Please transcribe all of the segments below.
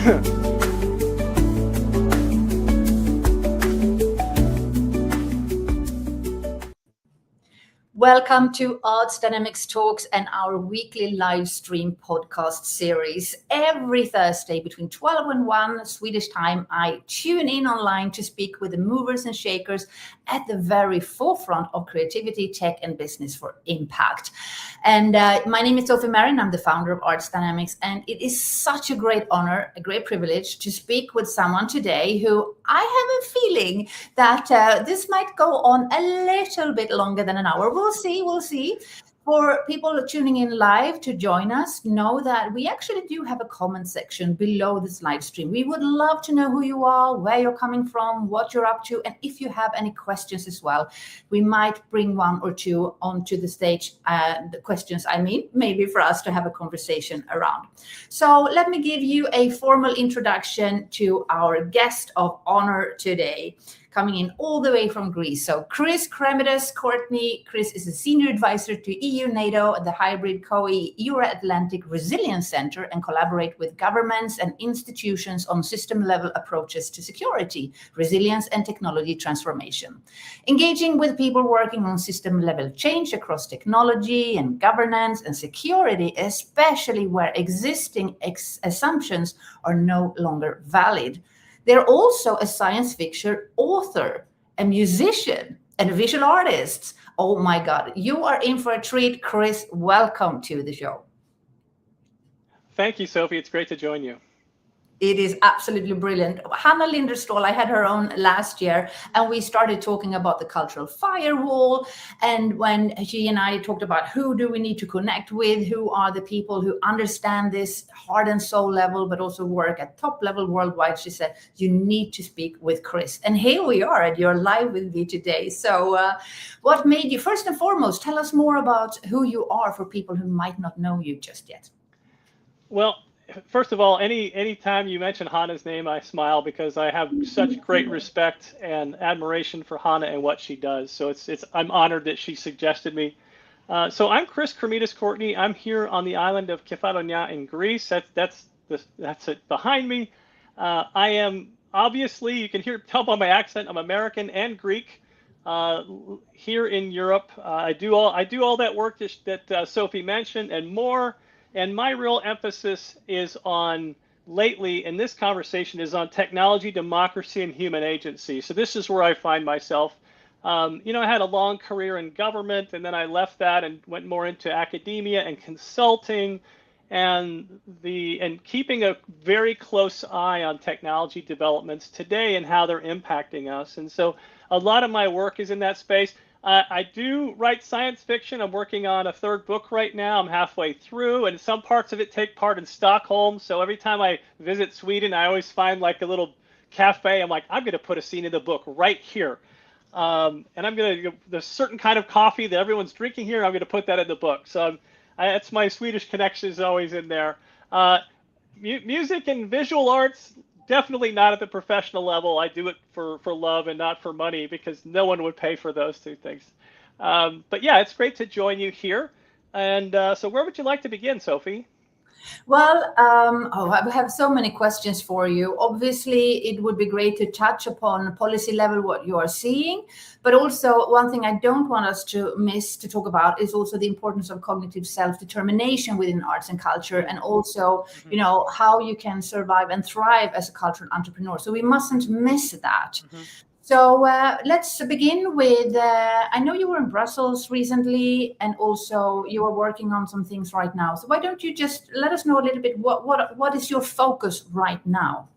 Welcome to Arts Dynamics Talks and our weekly live stream podcast series. Every Thursday between 12 and 1 Swedish time, I tune in online to speak with the movers and shakers at the very forefront of creativity, tech, and business for impact. And my name is Sofie Marin. I'm the founder of Arts Dynamics, and it is such a great honor, a great privilege to speak with someone today who I have a feeling that this might go on a little bit longer than an hour. We'll see. For people tuning in live to join us, know that we actually do have a comment section below this live stream. We would love to know who you are, where you're coming from, what you're up to, and if you have any questions as well. We might bring one or two onto the stage, the questions, maybe for us to have a conversation around. So let me give you a formal introduction to our guest of honor today, coming in all the way from Greece. So Kremidas-Courtney. Chris is a senior advisor to EU, NATO, and the hybrid COE Euro-Atlantic Resilience Center, and collaborate with governments and institutions on system-level approaches to security, resilience, and technology transformation. Engaging with people working on system-level change across technology and governance and security, especially where existing assumptions are no longer valid. They're also a science fiction author, a musician, and a visual artist. Oh my God, you are in for a treat. Chris, welcome to the show. Thank you, Sophie. It's great to join you. It is absolutely brilliant. Hannah Linderståhl, I had her on last year, and we started talking about the cultural firewall. And when she and I talked about who do we need to connect with, who are the people who understand this heart and soul level, but also work at top level worldwide, she said, you need to speak with Chris. And here we are, and you're live with me today. So what made you, first and foremost, tell us more about who you are for people who might not know you just yet. Well, first of all, any time you mention Hannah's name, I smile because I have such great respect and admiration for Hannah and what she does. So I'm honored that she suggested me. So I'm Chris Kremidas-Courtney. I'm here on the island of Kefalonia in Greece. That's it behind me. I am obviously, you can tell by my accent, I'm American and Greek. Here in Europe, I do all that work that Sophie mentioned and more. And my real emphasis is lately in this conversation is on technology, democracy, and human agency. So this is where I find myself. I had a long career in government, and then I left that and went more into academia and consulting, and keeping a very close eye on technology developments today and how they're impacting us. And so a lot of my work is in that space. I do write science fiction. I'm working on a third book right now. I'm halfway through, and some parts of it take part in Stockholm. So every time I visit Sweden, I always find like a little cafe. I'm like, I'm going to put a scene in the book right here. And I'm going to, there's a certain kind of coffee that everyone's drinking here. I'm going to put that in the book. So that's my Swedish connection is always in there. Music and visual arts, definitely not at the professional level. I do it for love and not for money because no one would pay for those two things. But yeah, it's great to join you here. And so where would you like to begin, Sophie? Well, I have so many questions for you. Obviously, it would be great to touch upon policy level what you are seeing, but also one thing I don't want us to miss to talk about is also the importance of cognitive self-determination within arts and culture, and also, how you can survive and thrive as a cultural entrepreneur. So we mustn't miss that. So let's begin with, I know you were in Brussels recently, and also you are working on some things right now. So why don't you just let us know a little bit what is your focus right now?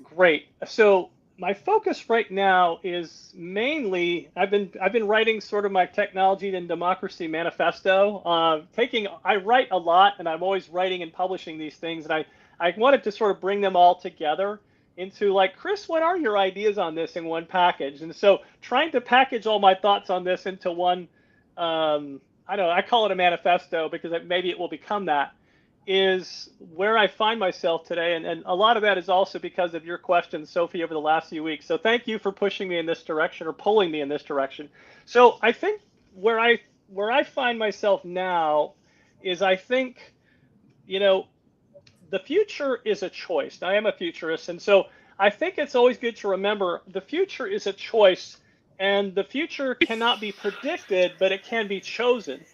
Great. So my focus right now is mainly, I've been writing sort of my technology and democracy manifesto. I write a lot, and I'm always writing and publishing these things, and I wanted to sort of bring them all together into like, Chris, what are your ideas on this in one package? And so trying to package all my thoughts on this into one, I call it a manifesto because maybe it will become that, is where I find myself today. And a lot of that is also because of your questions, Sophie, over the last few weeks. So thank you for pushing me in this direction or pulling me in this direction. So I think where I find myself now is I think, the future is a choice. I am a futurist, and so I think it's always good to remember the future is a choice, and the future cannot be predicted, but it can be chosen.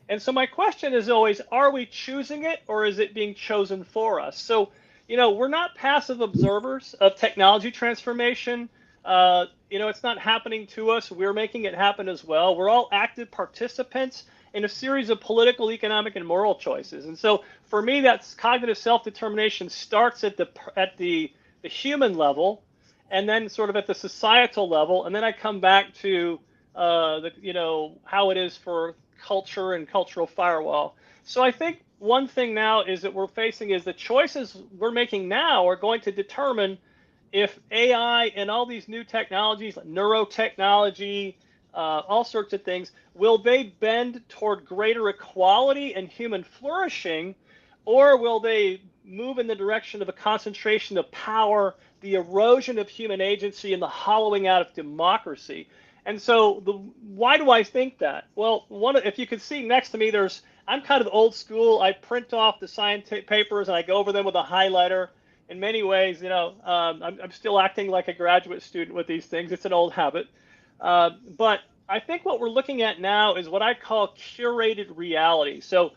And so my question is always, are we choosing it, or is it being chosen for us? So, we're not passive observers of technology transformation. It's not happening to us. We're making it happen as well. We're all active participants in a series of political, economic, and moral choices. And so for me, that's cognitive self-determination starts at the human level, and then sort of at the societal level, and then I come back to how it is for culture and cultural firewall. So I think one thing now is that we're facing is the choices we're making now are going to determine if AI and all these new technologies, like neurotechnology, all sorts of things, will they bend toward greater equality and human flourishing, or will they move in the direction of a concentration of power, the erosion of human agency, and the hollowing out of democracy? And so why do I think that? Well, if you can see next to me, I'm kind of old school. I print off the scientific papers and I go over them with a highlighter. In many ways, I'm still acting like a graduate student with these things. It's an old habit. But I think what we're looking at now is what I call curated reality. So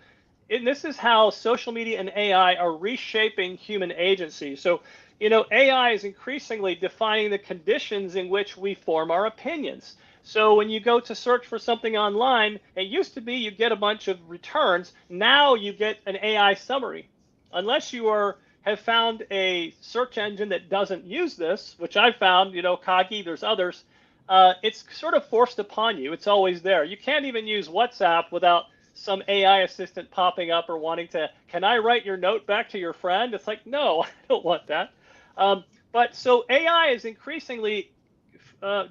this is how social media and AI are reshaping human agency. So, AI is increasingly defining the conditions in which we form our opinions. So when you go to search for something online, it used to be you get a bunch of returns. Now you get an AI summary. Unless you have found a search engine that doesn't use this, which I've found, Kagi, there's others, it's sort of forced upon you. It's always there. You can't even use WhatsApp without some AI assistant popping up or wanting to, can I write your note back to your friend? It's like, no, I don't want that. But so AI is increasingly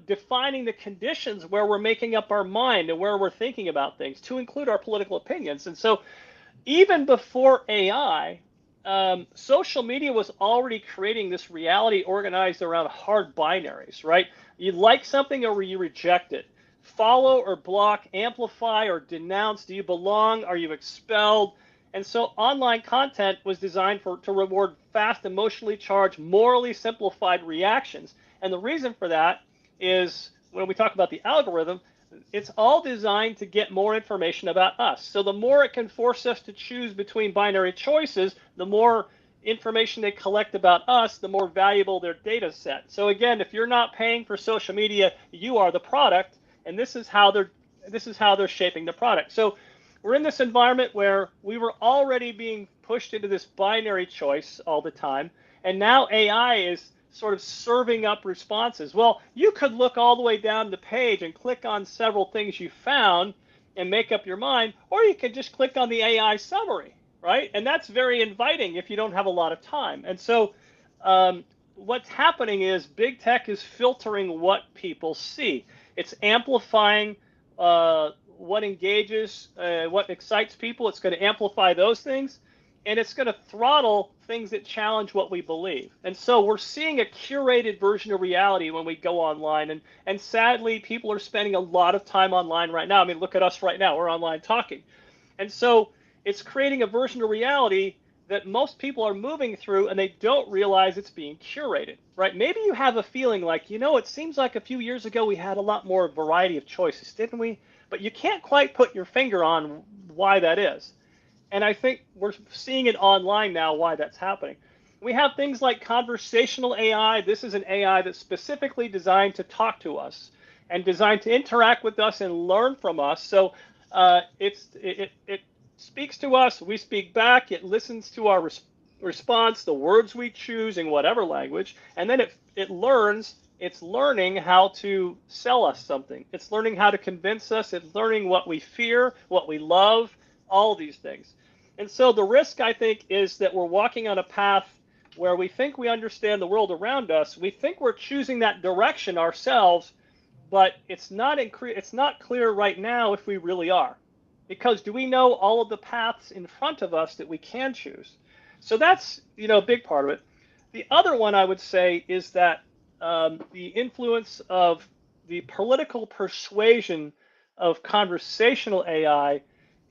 defining the conditions where we're making up our mind and where we're thinking about things, to include our political opinions. And so even before AI, social media was already creating this reality organized around hard binaries, right? You like something or you reject it. Follow or block, amplify or denounce. Do you belong? Are you expelled? And so online content was designed to reward fast, emotionally charged, morally simplified reactions. And the reason for that is when we talk about the algorithm, it's all designed to get more information about us. So the more it can force us to choose between binary choices, the more information they collect about us, the more valuable their data set. So again, if you're not paying for social media, you are the product, and this is how they're shaping the product. So we're in this environment where we were already being pushed into this binary choice all the time, and now AI is sort of serving up responses. Well, you could look all the way down the page and click on several things you found and make up your mind, or you could just click on the AI summary, right? And that's very inviting if you don't have a lot of time. And so what's happening is big tech is filtering what people see. It's amplifying what engages, what excites people. It's going to amplify those things. And it's going to throttle things that challenge what we believe. And so we're seeing a curated version of reality when we go online. And sadly, people are spending a lot of time online right now. I mean, look at us right now. We're online talking. And so it's creating a version of reality that most people are moving through, and they don't realize it's being curated, right? Maybe you have a feeling like, it seems like a few years ago we had a lot more variety of choices, didn't we? But you can't quite put your finger on why that is. And I think we're seeing it online now, why that's happening. We have things like conversational AI. This is an AI that's specifically designed to talk to us and designed to interact with us and learn from us. So it speaks to us, we speak back, it listens to our response, the words we choose in whatever language, and then it learns. It's learning how to sell us something. It's learning how to convince us. It's learning what we fear, what we love, all these things. And so the risk, I think, is that we're walking on a path where we think we understand the world around us. We think we're choosing that direction ourselves, but it's not clear right now if we really are. Because do we know all of the paths in front of us that we can choose? So that's, a big part of it. The other one I would say is that the influence of the political persuasion of conversational AI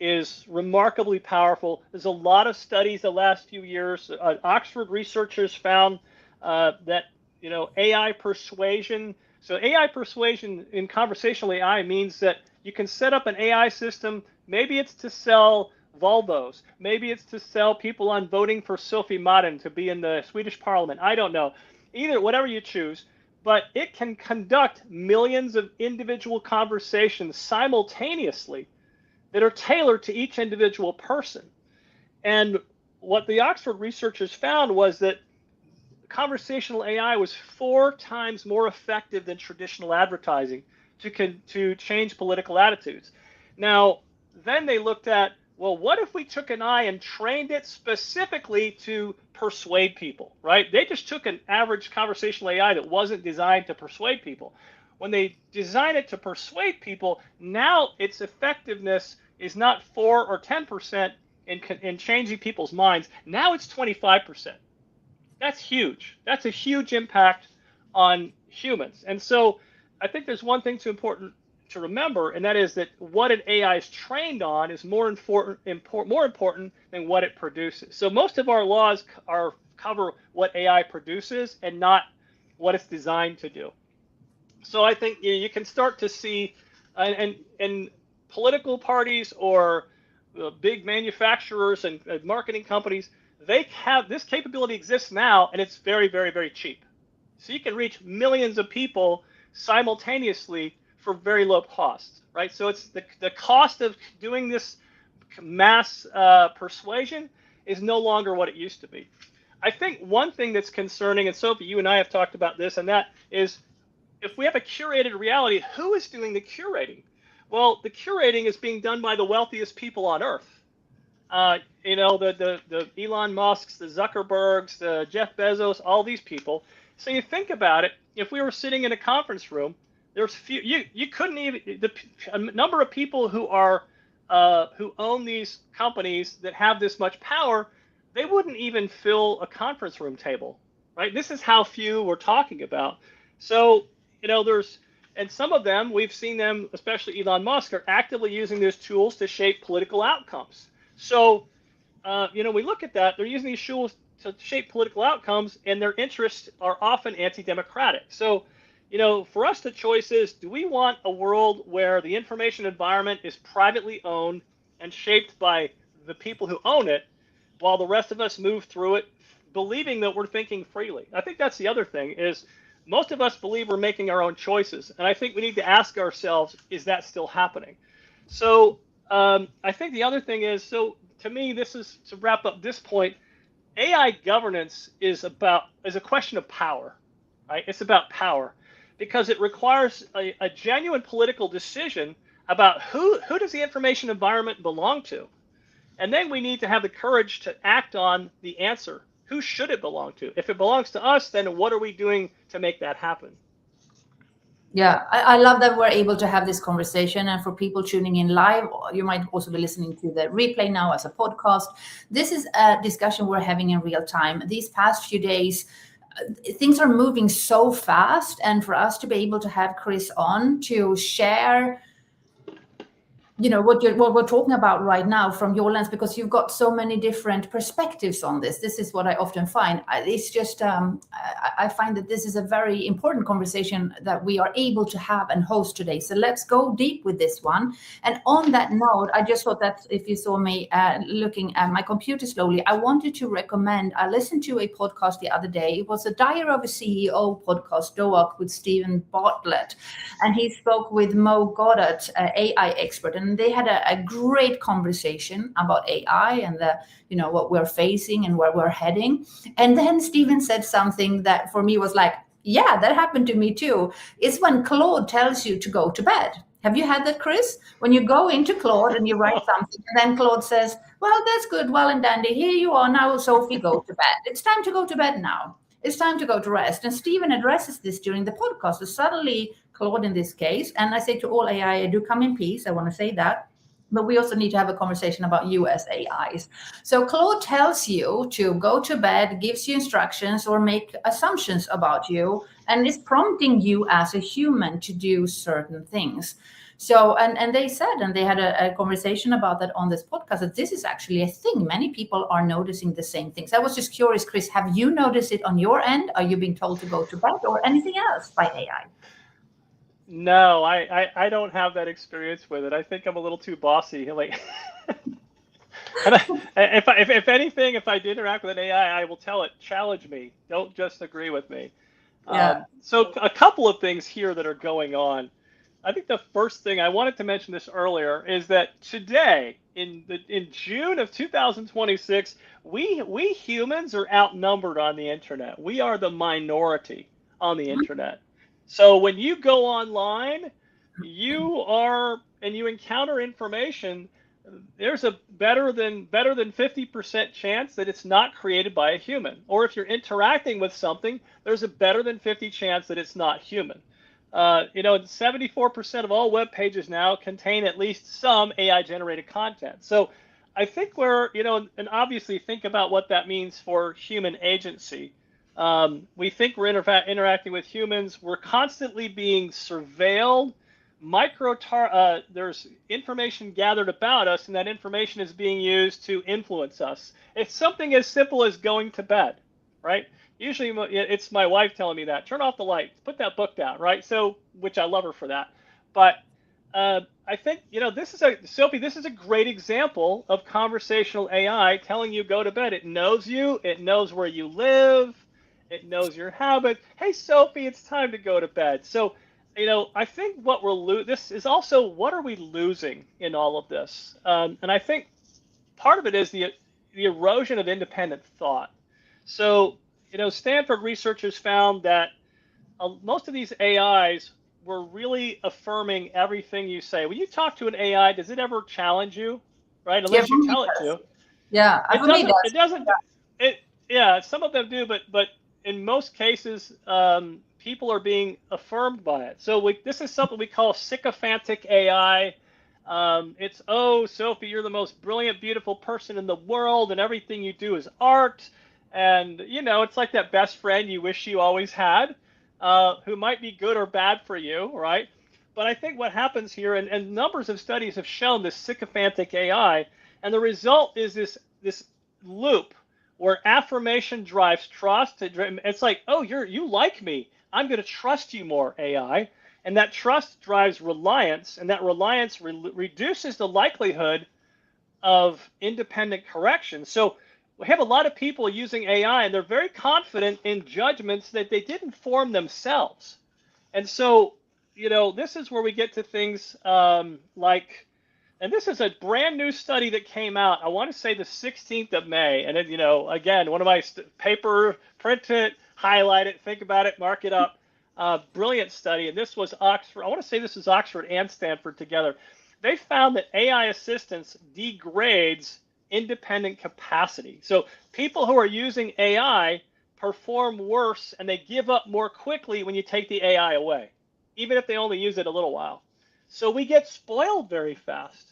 is remarkably powerful. There's a lot of studies the last few years. Oxford researchers found that AI persuasion. So AI persuasion in conversational AI means that you can set up an AI system. Maybe it's to sell Volvos. Maybe it's to sell people on voting for Sofie Marin to be in the Swedish parliament. I don't know. Either, whatever you choose. But it can conduct millions of individual conversations simultaneously that are tailored to each individual person. And what the Oxford researchers found was that conversational AI was 4 times more effective than traditional advertising to change political attitudes. Now, then they looked at, well, what if we took an AI and trained it specifically to persuade people, right? They just took an average conversational AI that wasn't designed to persuade people. When they design it to persuade people, now its effectiveness is not 4 or 10% in changing people's minds. Now it's 25%. That's huge. That's a huge impact on humans. And so I think there's one thing important to remember, and that is that what an AI is trained on is more important than what it produces. So most of our laws cover what AI produces and not what it's designed to do. So I think you can start to see, and political parties or big manufacturers and marketing companies, they have this capability exists now, and it's very, very, very cheap. So you can reach millions of people simultaneously for very low cost, right? So it's the cost of doing this mass persuasion is no longer what it used to be. I think one thing that's concerning, and Sofie, you and I have talked about this, and that is if we have a curated reality, who is doing the curating? Well, the curating is being done by the wealthiest people on Earth. The Elon Musks, the Zuckerbergs, the Jeff Bezos, all these people. So you think about it, if we were sitting in a conference room, there's few, you couldn't even, a number of people who own these companies that have this much power, they wouldn't even fill a conference room table, right? This is how few we're talking about. So, and some of them, we've seen them, especially Elon Musk, are actively using these tools to shape political outcomes. So, we look at that, they're using these tools to shape political outcomes, and their interests are often anti-democratic. So, for us, the choice is, do we want a world where the information environment is privately owned and shaped by the people who own it, while the rest of us move through it, believing that we're thinking freely? I think that's the other thing, is most of us believe we're making our own choices. And I think we need to ask ourselves, is that still happening? So I think the other thing is, so to me, this is, to wrap up this point, AI governance is a question of power, right? It's about power, because it requires a genuine political decision about who does the information environment belong to. And then we need to have the courage to act on the answer. Who should it belong to? If it belongs to us, then what are we doing to make that happen? Yeah, I love that we're able to have this conversation. And for people tuning in live, you might also be listening to the replay now as a podcast. This is a discussion we're having in real time. These past few days, things are moving so fast. And for us to be able to have Chris on to share what we're talking about right now from your lens, because you've got so many different perspectives on this. This is what I often find. It's just, I find that this is a very important conversation that we are able to have and host today. So let's go deep with this one. And on that note, I just thought that if you saw me looking at my computer slowly, I wanted to recommend, I listened to a podcast the other day. It was a Diary of a CEO podcast, DOAC, with Stephen Bartlett. And he spoke with Mo Goddard, AI expert. And they had a great conversation about AI and what we're facing and where we're heading. And then Stephen said something that for me was like, yeah, that happened to me too. It's when Claude tells you to go to bed. Have you had that, Chris? When you go into Claude and you write something, and then Claude says, well, that's good, well and dandy. Here you are now, Sofie, go to bed. It's time to go to bed now. It's time to go to rest. And Stephen addresses this during the podcast. So suddenly, Claude in this case, and I say to all AI, I do come in peace. I want to say that. But we also need to have a conversation about you as AIs. So Claude tells you to go to bed, gives you instructions or make assumptions about you, and is prompting you as a human to do certain things. So, and they said, and they had a conversation about that on this podcast, that this is actually a thing. Many people are noticing the same things. I was just curious, Chris, have you noticed it on your end? Are you being told to go to bed or anything else by AI? No, I don't have that experience with it. I think I'm a little too bossy. Like, and if anything, if I do interact with an AI, I will tell it, challenge me. Don't just agree with me. Yeah. So a couple of things here that are going on. I think the first thing I wanted to mention this earlier is that today, in June of 2026, we humans are outnumbered on the internet. We are the minority on the internet. So when you go online, you encounter information. There's a better than 50% chance that it's not created by a human. Or if you're interacting with something, there's a better than 50 chance that it's not human. 74% of all web pages now contain at least some AI generated content. So I think and obviously think about what that means for human agency. We think we're interacting with humans. We're constantly being surveilled. There's information gathered about us, and that information is being used to influence us. It's something as simple as going to bed, right? Usually it's my wife telling me that, turn off the lights, put that book down, right? So, which I love her for that. But I think, Sofie, this is a great example of conversational AI telling you go to bed. It knows you, it knows where you live, it knows your habits. Hey, Sofie, it's time to go to bed. So, I think this is also, what are we losing in all of this? And I think part of it is the erosion of independent thought. So, Stanford researchers found that most of these AIs were really affirming everything you say. When you talk to an AI, does it ever challenge you? Right? Yeah, Unless for you me tell it it does. to. Yeah, It for me it doesn't. does. It doesn't. Yeah. Some of them do, but in most cases, people are being affirmed by it. So this is something we call sycophantic AI. It's, oh, Sofie, you're the most brilliant, beautiful person in the world, and everything you do is art. And it's like that best friend you wish you always had, who might be good or bad for you, right? But I think what happens here, and numbers of studies have shown this sycophantic AI, and the result is this loop where affirmation drives trust. It's like, oh, you like me, I'm going to trust you more, AI. And that trust drives reliance, and that reliance reduces the likelihood of independent correction. So we have a lot of people using AI, and they're very confident in judgments that they didn't form themselves. And so, this is where we get to things like, and this is a brand new study that came out, I want to say the 16th of May. And, again, one of my paper, print it, highlight it, think about it, mark it up. Brilliant study. And this was Oxford. I want to say this is Oxford and Stanford together. They found that AI assistance degrades independent capacity. So people who are using AI perform worse, and they give up more quickly when you take the AI away, even if they only use it a little while. So we get spoiled very fast.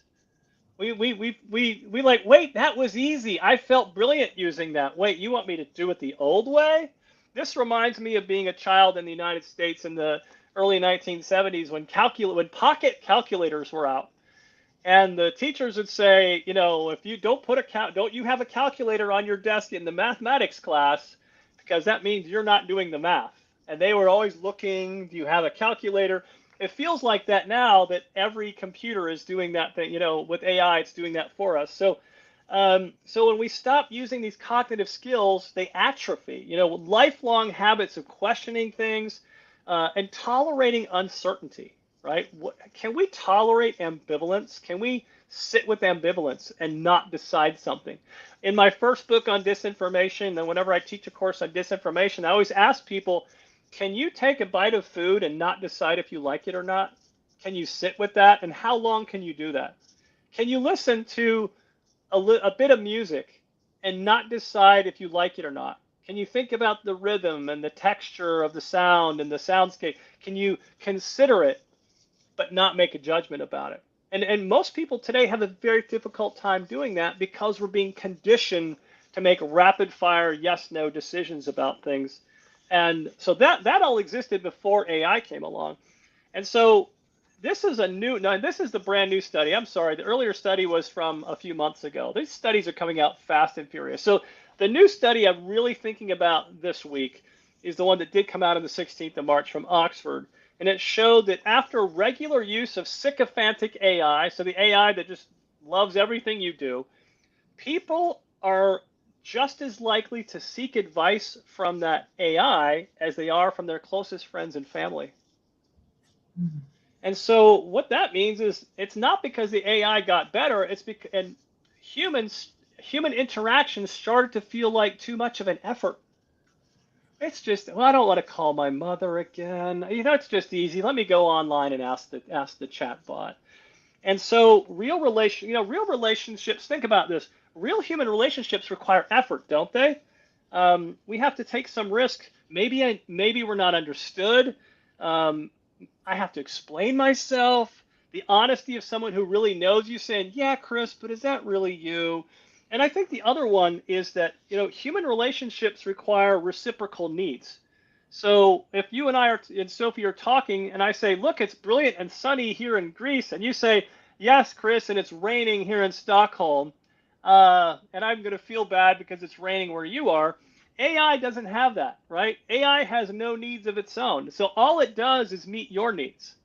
We like, wait, that was easy. I felt brilliant using that. Wait, you want me to do it the old way? This reminds me of being a child in the United States in the early 1970s when pocket calculators were out. And the teachers would say, if you don't you have a calculator on your desk in the mathematics class, because that means you're not doing the math. And they were always looking, do you have a calculator? It feels like that now, that every computer is doing that thing. With AI, it's doing that for us. So when we stop using these cognitive skills, they atrophy. Lifelong habits of questioning things and tolerating uncertainty. Right? Can we tolerate ambivalence? Can we sit with ambivalence and not decide something? In my first book on disinformation, and whenever I teach a course on disinformation, I always ask people, can you take a bite of food and not decide if you like it or not? Can you sit with that? And how long can you do that? Can you listen to a bit of music and not decide if you like it or not? Can you think about the rhythm and the texture of the sound and the soundscape? Can you consider it but not make a judgment about it? And most people today have a very difficult time doing that because we're being conditioned to make rapid fire yes no decisions about things. And so that all existed before AI came along. And so this is this is the brand new study. I'm sorry, the earlier study was from a few months ago. These studies are coming out fast and furious. So the new study I'm really thinking about this week is the one that did come out on the 16th of March from Oxford. And it showed that after regular use of sycophantic AI, so the AI that just loves everything you do, people are just as likely to seek advice from that AI as they are from their closest friends and family. Mm-hmm. And so what that means is it's not because the AI got better, it's because and human interactions started to feel like too much of an effort. It's just, well, I don't want to call my mother again. It's just easy. Let me go online and ask the chat bot. And so real relationships, think about this. Real human relationships require effort, don't they? We have to take some risk. Maybe we're not understood. I have to explain myself. The honesty of someone who really knows you saying, yeah, Chris, but is that really you? And I think the other one is that, human relationships require reciprocal needs. So if you and I and Sophie are talking and I say, look, it's brilliant and sunny here in Greece, and you say, yes, Chris, and it's raining here in Stockholm, and I'm going to feel bad because it's raining where you are, AI doesn't have that, right? AI has no needs of its own. So all it does is meet your needs.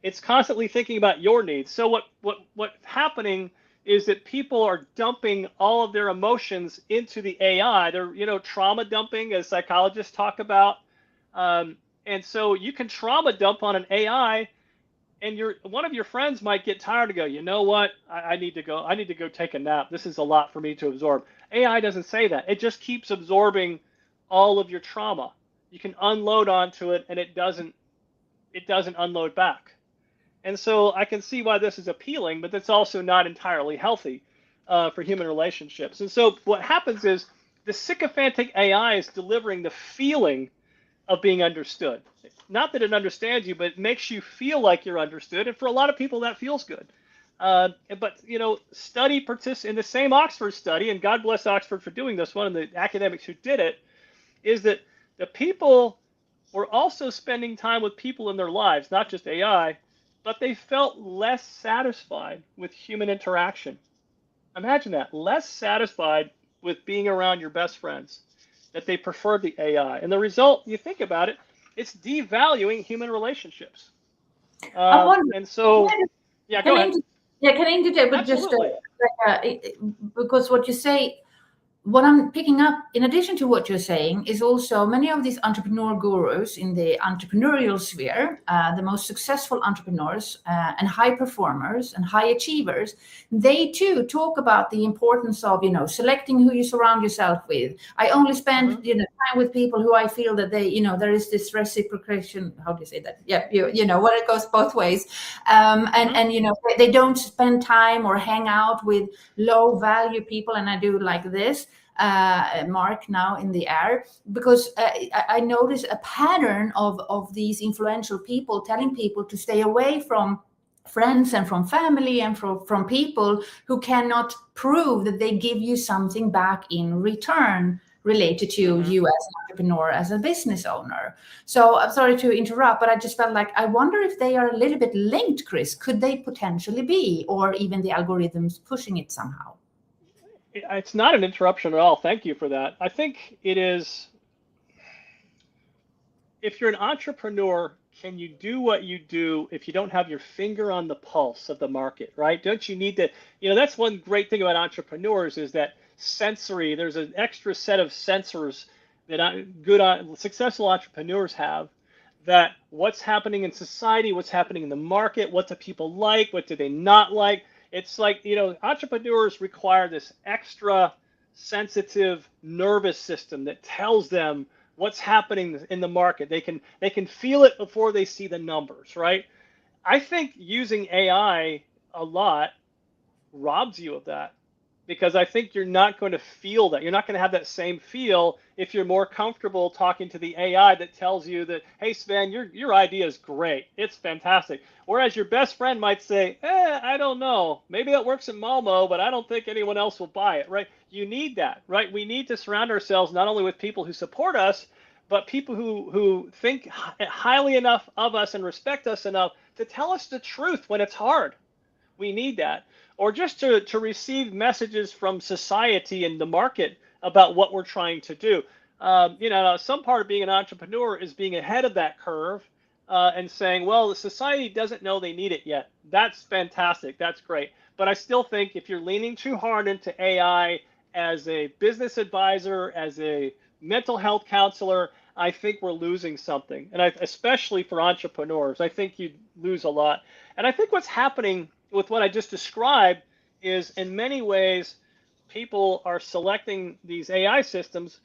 It's constantly thinking about your needs. So what's happening is that people are dumping all of their emotions into the AI. They're, trauma dumping, as psychologists talk about. And so you can trauma dump on an AI, and one of your friends might get tired and go, you know what? I need to go take a nap. This is a lot for me to absorb. AI doesn't say that. It just keeps absorbing all of your trauma. You can unload onto it, and it doesn't unload back. And so I can see why this is appealing, but that's also not entirely healthy for human relationships. And so what happens is the sycophantic AI is delivering the feeling of being understood. Not that it understands you, but it makes you feel like you're understood. And for a lot of people, that feels good. But, study in the same Oxford study, and God bless Oxford for doing this one, and the academics who did it, is that the people were also spending time with people in their lives, not just AI, but they felt less satisfied with human interaction. Imagine that, less satisfied with being around your best friends, that they preferred the AI. And the result, you think about it, it's devaluing human relationships. And so, yeah, go ahead. Can I interject with just because what you say, what I'm picking up, in addition to what you're saying, is also many of these entrepreneur gurus in the entrepreneurial sphere, the most successful entrepreneurs and high performers and high achievers, they too talk about the importance of, selecting who you surround yourself with. I only spend, time with people who I feel that they, there is this reciprocation. How do you say that? Yeah, what it goes both ways. And they don't spend time or hang out with low value people. And I do like this. Mark now in the air, because I notice a pattern of these influential people telling people to stay away from friends and from family and from people who cannot prove that they give you something back in return related to you as an entrepreneur, as a business owner. So I'm sorry to interrupt, but I just felt like, I wonder if they are a little bit linked, Chris. Could they potentially be, or even the algorithms pushing it somehow? It's not an interruption at all. Thank you for that. I think it is, if you're an entrepreneur, can you do what you do if you don't have your finger on the pulse of the market, right? Don't you need to, that's one great thing about entrepreneurs is that there's an extra set of sensors that successful entrepreneurs have, that what's happening in society, what's happening in the market, what do people like, what do they not like. It's like, entrepreneurs require this extra sensitive nervous system that tells them what's happening in the market. They can feel it before they see the numbers, right? I think using AI a lot robs you of that, because I think you're not going to feel that. You're not going to have that same feel if you're more comfortable talking to the AI that tells you that, hey, Sven, your idea is great. It's fantastic. Whereas your best friend might say, I don't know. Maybe that works in Malmo, but I don't think anyone else will buy it, right? You need that, right? We need to surround ourselves not only with people who support us, but people who think highly enough of us and respect us enough to tell us the truth when it's hard. We need that. Or just to receive messages from society and the market about what we're trying to do. Some part of being an entrepreneur is being ahead of that curve and saying, well, the society doesn't know they need it yet. That's fantastic. That's great. But I still think if you're leaning too hard into AI as a business advisor, as a mental health counselor, I think we're losing something. And especially for entrepreneurs, I think you'd lose a lot. And I think what's happening with what I just described is in many ways, people are selecting these AI systems.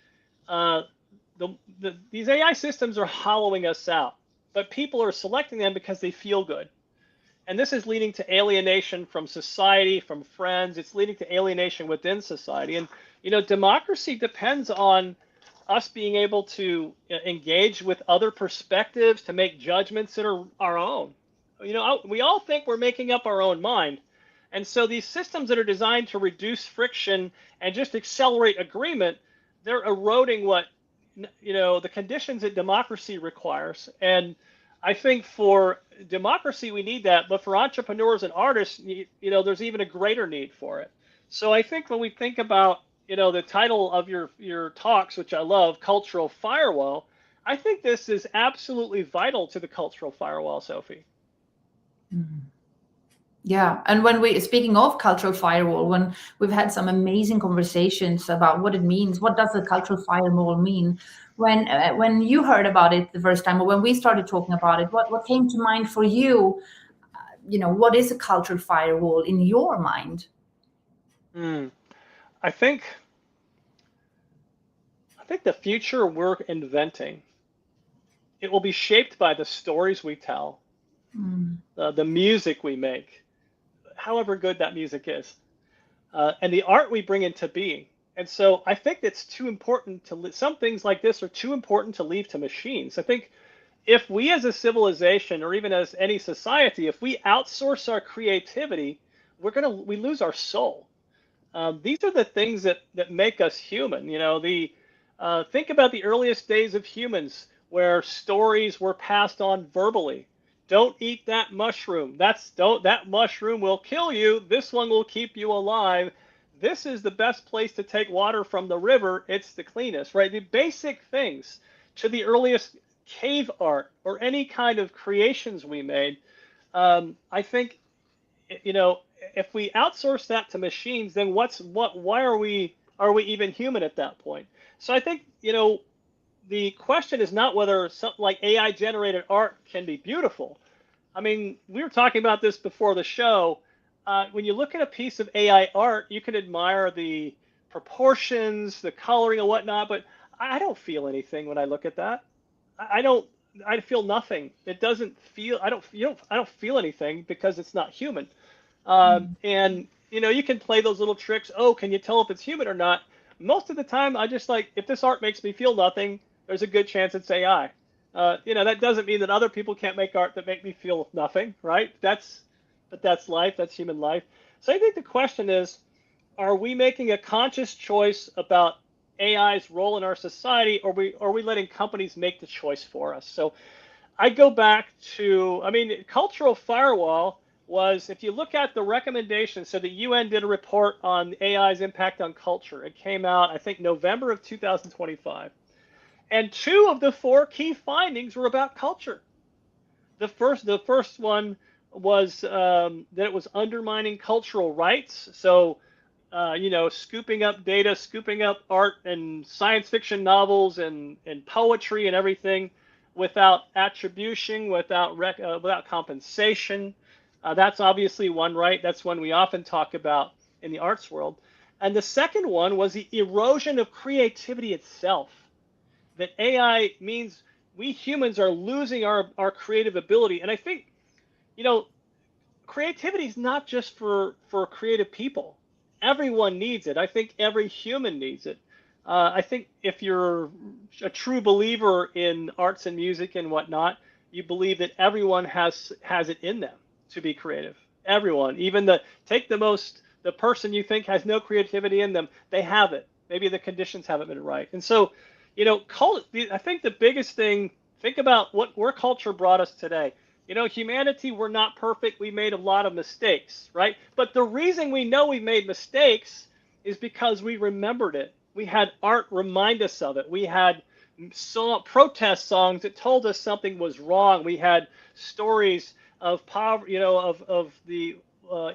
These AI systems are hollowing us out, but people are selecting them because they feel good. And this is leading to alienation from society, from friends. It's leading to alienation within society. And, democracy depends on us being able to engage with other perspectives, to make judgments that are our own. We all think we're making up our own mind. And so these systems that are designed to reduce friction and just accelerate agreement, they're eroding what, the conditions that democracy requires. And I think for democracy, we need that. But for entrepreneurs and artists, there's even a greater need for it. So I think when we think about, the title of your talks, which I love, Cultural Firewall, I think this is absolutely vital to the cultural firewall, Sofie. Mm-hmm. Yeah, and speaking of cultural firewall, when we've had some amazing conversations about what it means, what does a cultural firewall mean? When you heard about it the first time, or when we started talking about it, what came to mind for you? What is a cultural firewall in your mind? I think the future we're inventing, it will be shaped by the stories we tell, the music we make, however good that music is, and the art we bring into being. And so I think it's too important some things like this are too important to leave to machines. I think if we as a civilization, or even as any society, if we outsource our creativity, we lose our soul. These are the things that make us human. Think about the earliest days of humans where stories were passed on verbally. Don't eat that mushroom. That mushroom will kill you. This one will keep you alive. This is the best place to take water from the river. It's the cleanest, right? The basic things to the earliest cave art or any kind of creations we made. I think, if we outsource that to machines, then why are we even human at that point? So I think, the question is not whether something like AI generated art can be beautiful. I mean, we were talking about this before the show. When you look at a piece of AI art, you can admire the proportions, the coloring and whatnot, but I don't feel anything when I look at that. I feel nothing. It doesn't feel, I don't feel anything because it's not human. And, you can play those little tricks. Oh, can you tell if it's human or not? Most of the time, I just if this art makes me feel nothing, there's a good chance it's AI. That doesn't mean that other people can't make art that make me feel nothing, right? But that's life. That's human life. So I think the question is, are we making a conscious choice about AI's role in our society, or are we letting companies make the choice for us? So I go back to, cultural firewall was, if you look at the recommendations, so the UN did a report on AI's impact on culture. It came out, I think, November of 2025. And 2 of the 4 key findings were about culture. The first one was that it was undermining cultural rights. So, scooping up data, scooping up art and science fiction novels and poetry and everything without attribution, without compensation. That's obviously one, right? That's one we often talk about in the arts world. And the second one was the erosion of creativity itself. That AI means we humans are losing our creative ability. And I think, creativity is not just for creative people. Everyone needs it. I think every human needs it. I think if you're a true believer in arts and music and whatnot, you believe that everyone has it in them to be creative. Everyone, even the person you think has no creativity in them, they have it. Maybe the conditions haven't been right. And so, I think the biggest thing, think about where culture brought us today. Humanity, we're not perfect. We made a lot of mistakes, right? But the reason we know we made mistakes is because we remembered it. We had art remind us of it. We had protest songs that told us something was wrong. We had stories of poverty, of the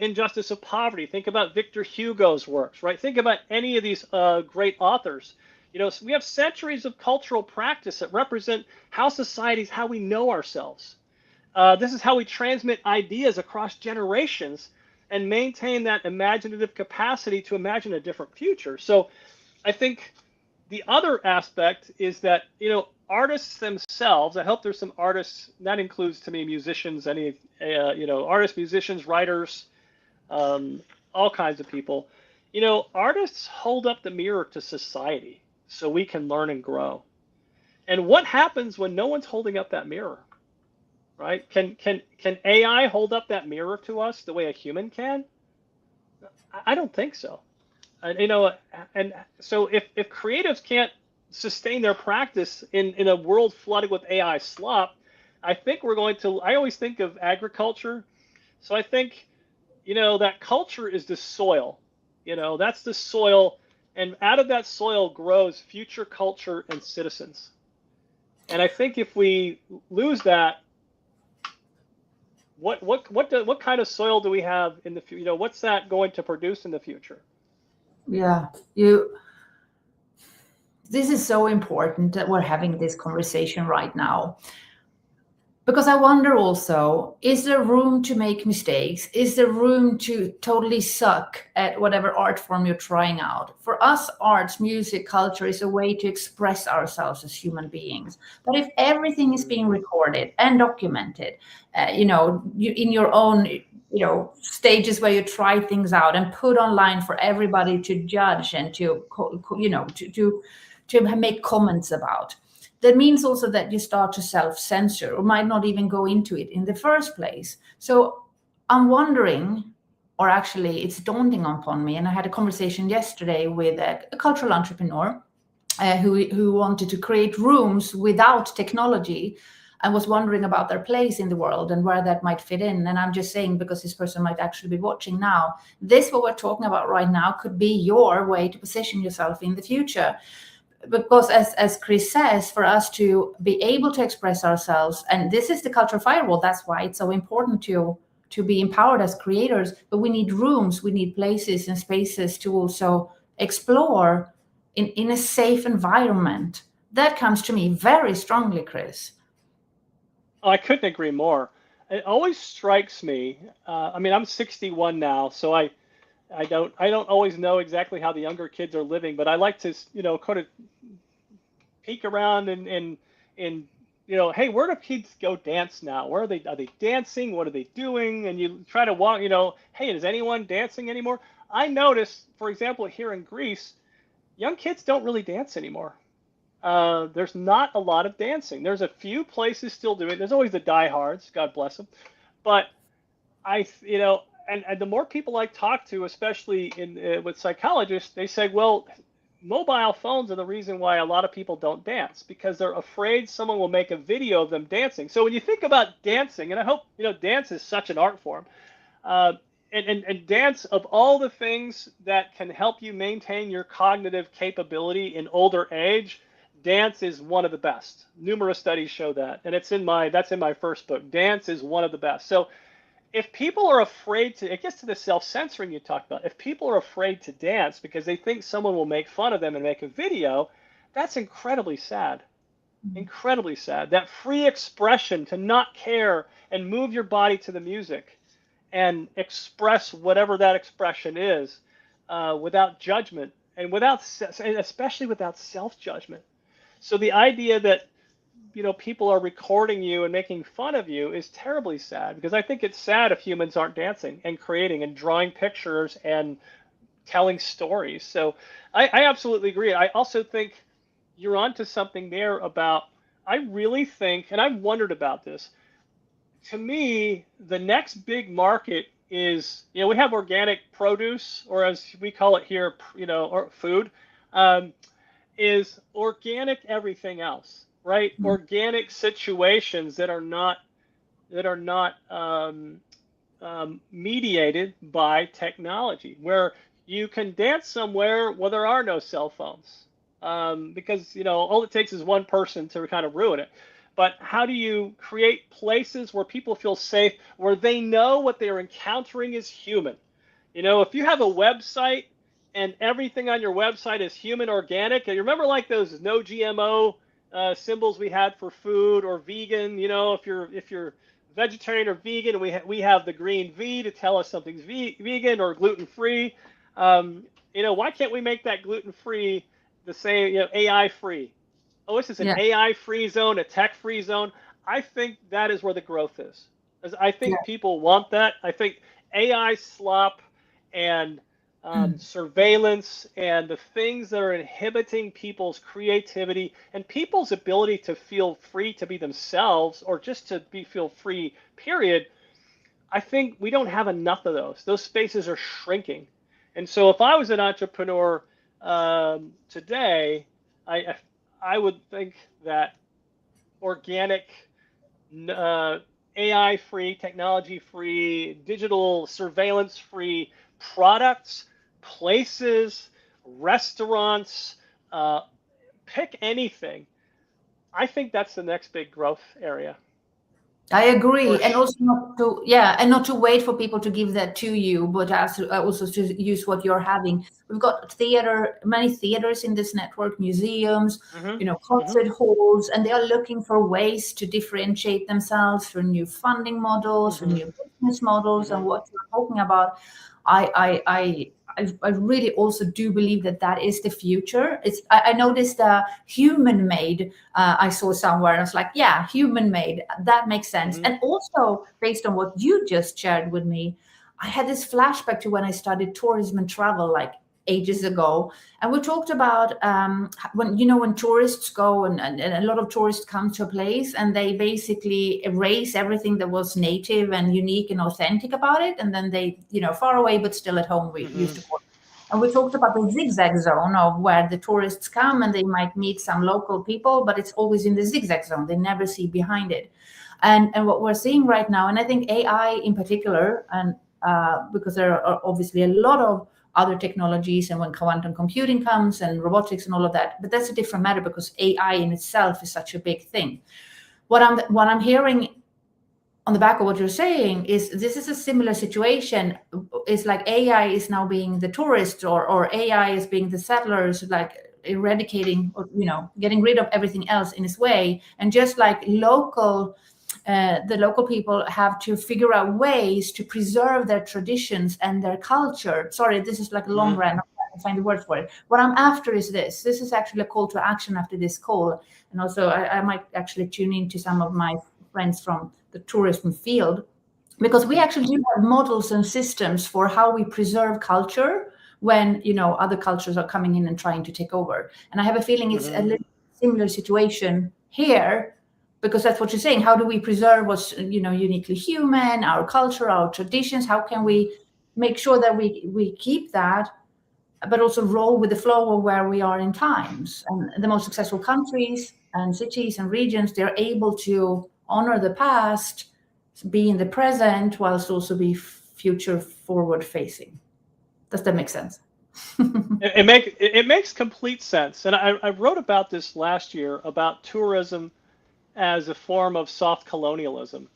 injustice of poverty. Think about Victor Hugo's works, right? Think about any of these great authors. So we have centuries of cultural practice that represent how societies, how we know ourselves. This is how we transmit ideas across generations and maintain that imaginative capacity to imagine a different future. So I think the other aspect is that, artists themselves, I hope there's some artists, that includes to me musicians, artists, musicians, writers, all kinds of people. Artists hold up the mirror to society so we can learn and grow. And what happens when no one's holding up that mirror? Right? Can AI hold up that mirror to us the way a human can? I don't think so. And so if creatives can't sustain their practice in a world flooded with AI slop, I think we're going to. I always think of agriculture, so I think that culture is the soil. That's the soil, and out of that soil grows future culture and citizens. And I think if we lose that, what kind of soil do we have in the future? What's that going to produce in the future? Yeah, this is so important that we're having this conversation right now. Because I wonder also, is there room to make mistakes? Is there room to totally suck at whatever art form you're trying out? For us, arts, music, culture is a way to express ourselves as human beings. But if everything is being recorded and documented, in your own, stages where you try things out and put online for everybody to judge and to make comments about, that means also that you start to self-censor or might not even go into it in the first place. So I'm wondering, or actually it's daunting upon me, and I had a conversation yesterday with a cultural entrepreneur who wanted to create rooms without technology and was wondering about their place in the world and where that might fit in. And I'm just saying, because this person might actually be watching now, what we're talking about right now could be your way to position yourself in the future. Because as Chris says, for us to be able to express ourselves, and this is the cultural firewall, that's why it's so important to be empowered as creators, but we need rooms, we need places and spaces to also explore in a safe environment. That comes to me very strongly, Chris. Oh, I couldn't agree more. It always strikes me, I'm 61 now, so I don't always know exactly how the younger kids are living, but I like to, kind of peek around and hey, where do kids go dance now? Are they dancing? What are they doing? And you try to walk, hey, is anyone dancing anymore? I notice, for example, here in Greece, young kids don't really dance anymore. There's not a lot of dancing. There's a few places still doing it. There's always the diehards, God bless them. But and the more people I talk to, especially with psychologists, they say, well, mobile phones are the reason why a lot of people don't dance, because they're afraid someone will make a video of them dancing. So when you think about dancing, and I hope, dance is such an art form, and dance, of all the things that can help you maintain your cognitive capability in older age, dance is one of the best. Numerous studies show that, and that's in my first book. Dance is one of the best. So if people are afraid to, it gets to the self-censoring you talked about. If people are afraid to dance because they think someone will make fun of them and make a video, that's incredibly sad. Incredibly sad. That free expression, to not care and move your body to the music and express whatever that expression is, without judgment and especially without self-judgment. So the idea that people are recording you and making fun of you is terribly sad, because I think it's sad if humans aren't dancing and creating and drawing pictures and telling stories. So I absolutely agree. I also think you're onto something there about, I really think, and I've wondered about this, to me, the next big market is, we have organic produce, or as we call it here, or food, is organic everything else. Right? Organic situations that are not that are not mediated by technology, where you can dance somewhere where there are no cell phones, because all it takes is one person to kind of ruin it. But how do you create places where people feel safe, where they know what they're encountering is human? If you have a website and everything on your website is human, organic, and you remember like those no GMO symbols we had for food, or vegan. If you're vegetarian or vegan, we have the green V to tell us something's vegan or gluten free. Why can't we make that gluten free the same? AI free. Oh, this is an Yeah. AI free zone, a tech free zone. I think that is where the growth is. As I Yeah. think people want that. I think AI slop and surveillance and the things that are inhibiting people's creativity and people's ability to feel free to be themselves, or just to feel free, period. I think we don't have enough of those. Those spaces are shrinking. And so if I was an entrepreneur today, I, I would think that organic, AI free, technology free, digital surveillance free products, places, restaurants, pick anything. I think that's the next big growth area. I agree, Or and also not to wait for people to give that to you, but also to use what you're having. We've got many theaters in this network, museums, concert halls, and they are looking for ways to differentiate themselves for new funding models, for new business models, and what you're talking about. I really also do believe that is the future. I noticed human made. I saw somewhere, and I was like, yeah, human made. That makes sense. And also based on what you just shared with me, I had this flashback to when I studied tourism and travel, like ages ago, and we talked about when tourists go and a lot of tourists come to a place and they basically erase everything that was native and unique and authentic about it, and then they far away but still at home, we used to call it. And we talked about the zigzag zone of where the tourists come and they might meet some local people, but it's always in the zigzag zone. They never see behind it. And what we're seeing right now, and I think AI in particular, and because there are obviously a lot of other technologies, and when quantum computing comes and robotics and all of that, but that's a different matter because AI in itself is such a big thing. What I'm hearing on the back of what you're saying is this is a similar situation. It's like AI is now being the tourist, or AI is being the settlers, like eradicating or getting rid of everything else in its way. And just like the local people have to figure out ways to preserve their traditions and their culture. Sorry, this is like a long rant. I find the word for it. What I'm after is this. This is actually a call to action after this call. And also I might actually tune into some of my friends from the tourism field, because we actually do have models and systems for how we preserve culture when other cultures are coming in and trying to take over. And I have a feeling it's a little similar situation here, because that's what you're saying. How do we preserve what's uniquely human, our culture, our traditions? How can we make sure that we keep that, but also roll with the flow of where we are in times? And the most successful countries and cities and regions, they're able to honor the past, be in the present, whilst also be future forward facing. Does that make sense? It makes complete sense. And I wrote about this last year, about tourism as a form of soft colonialism,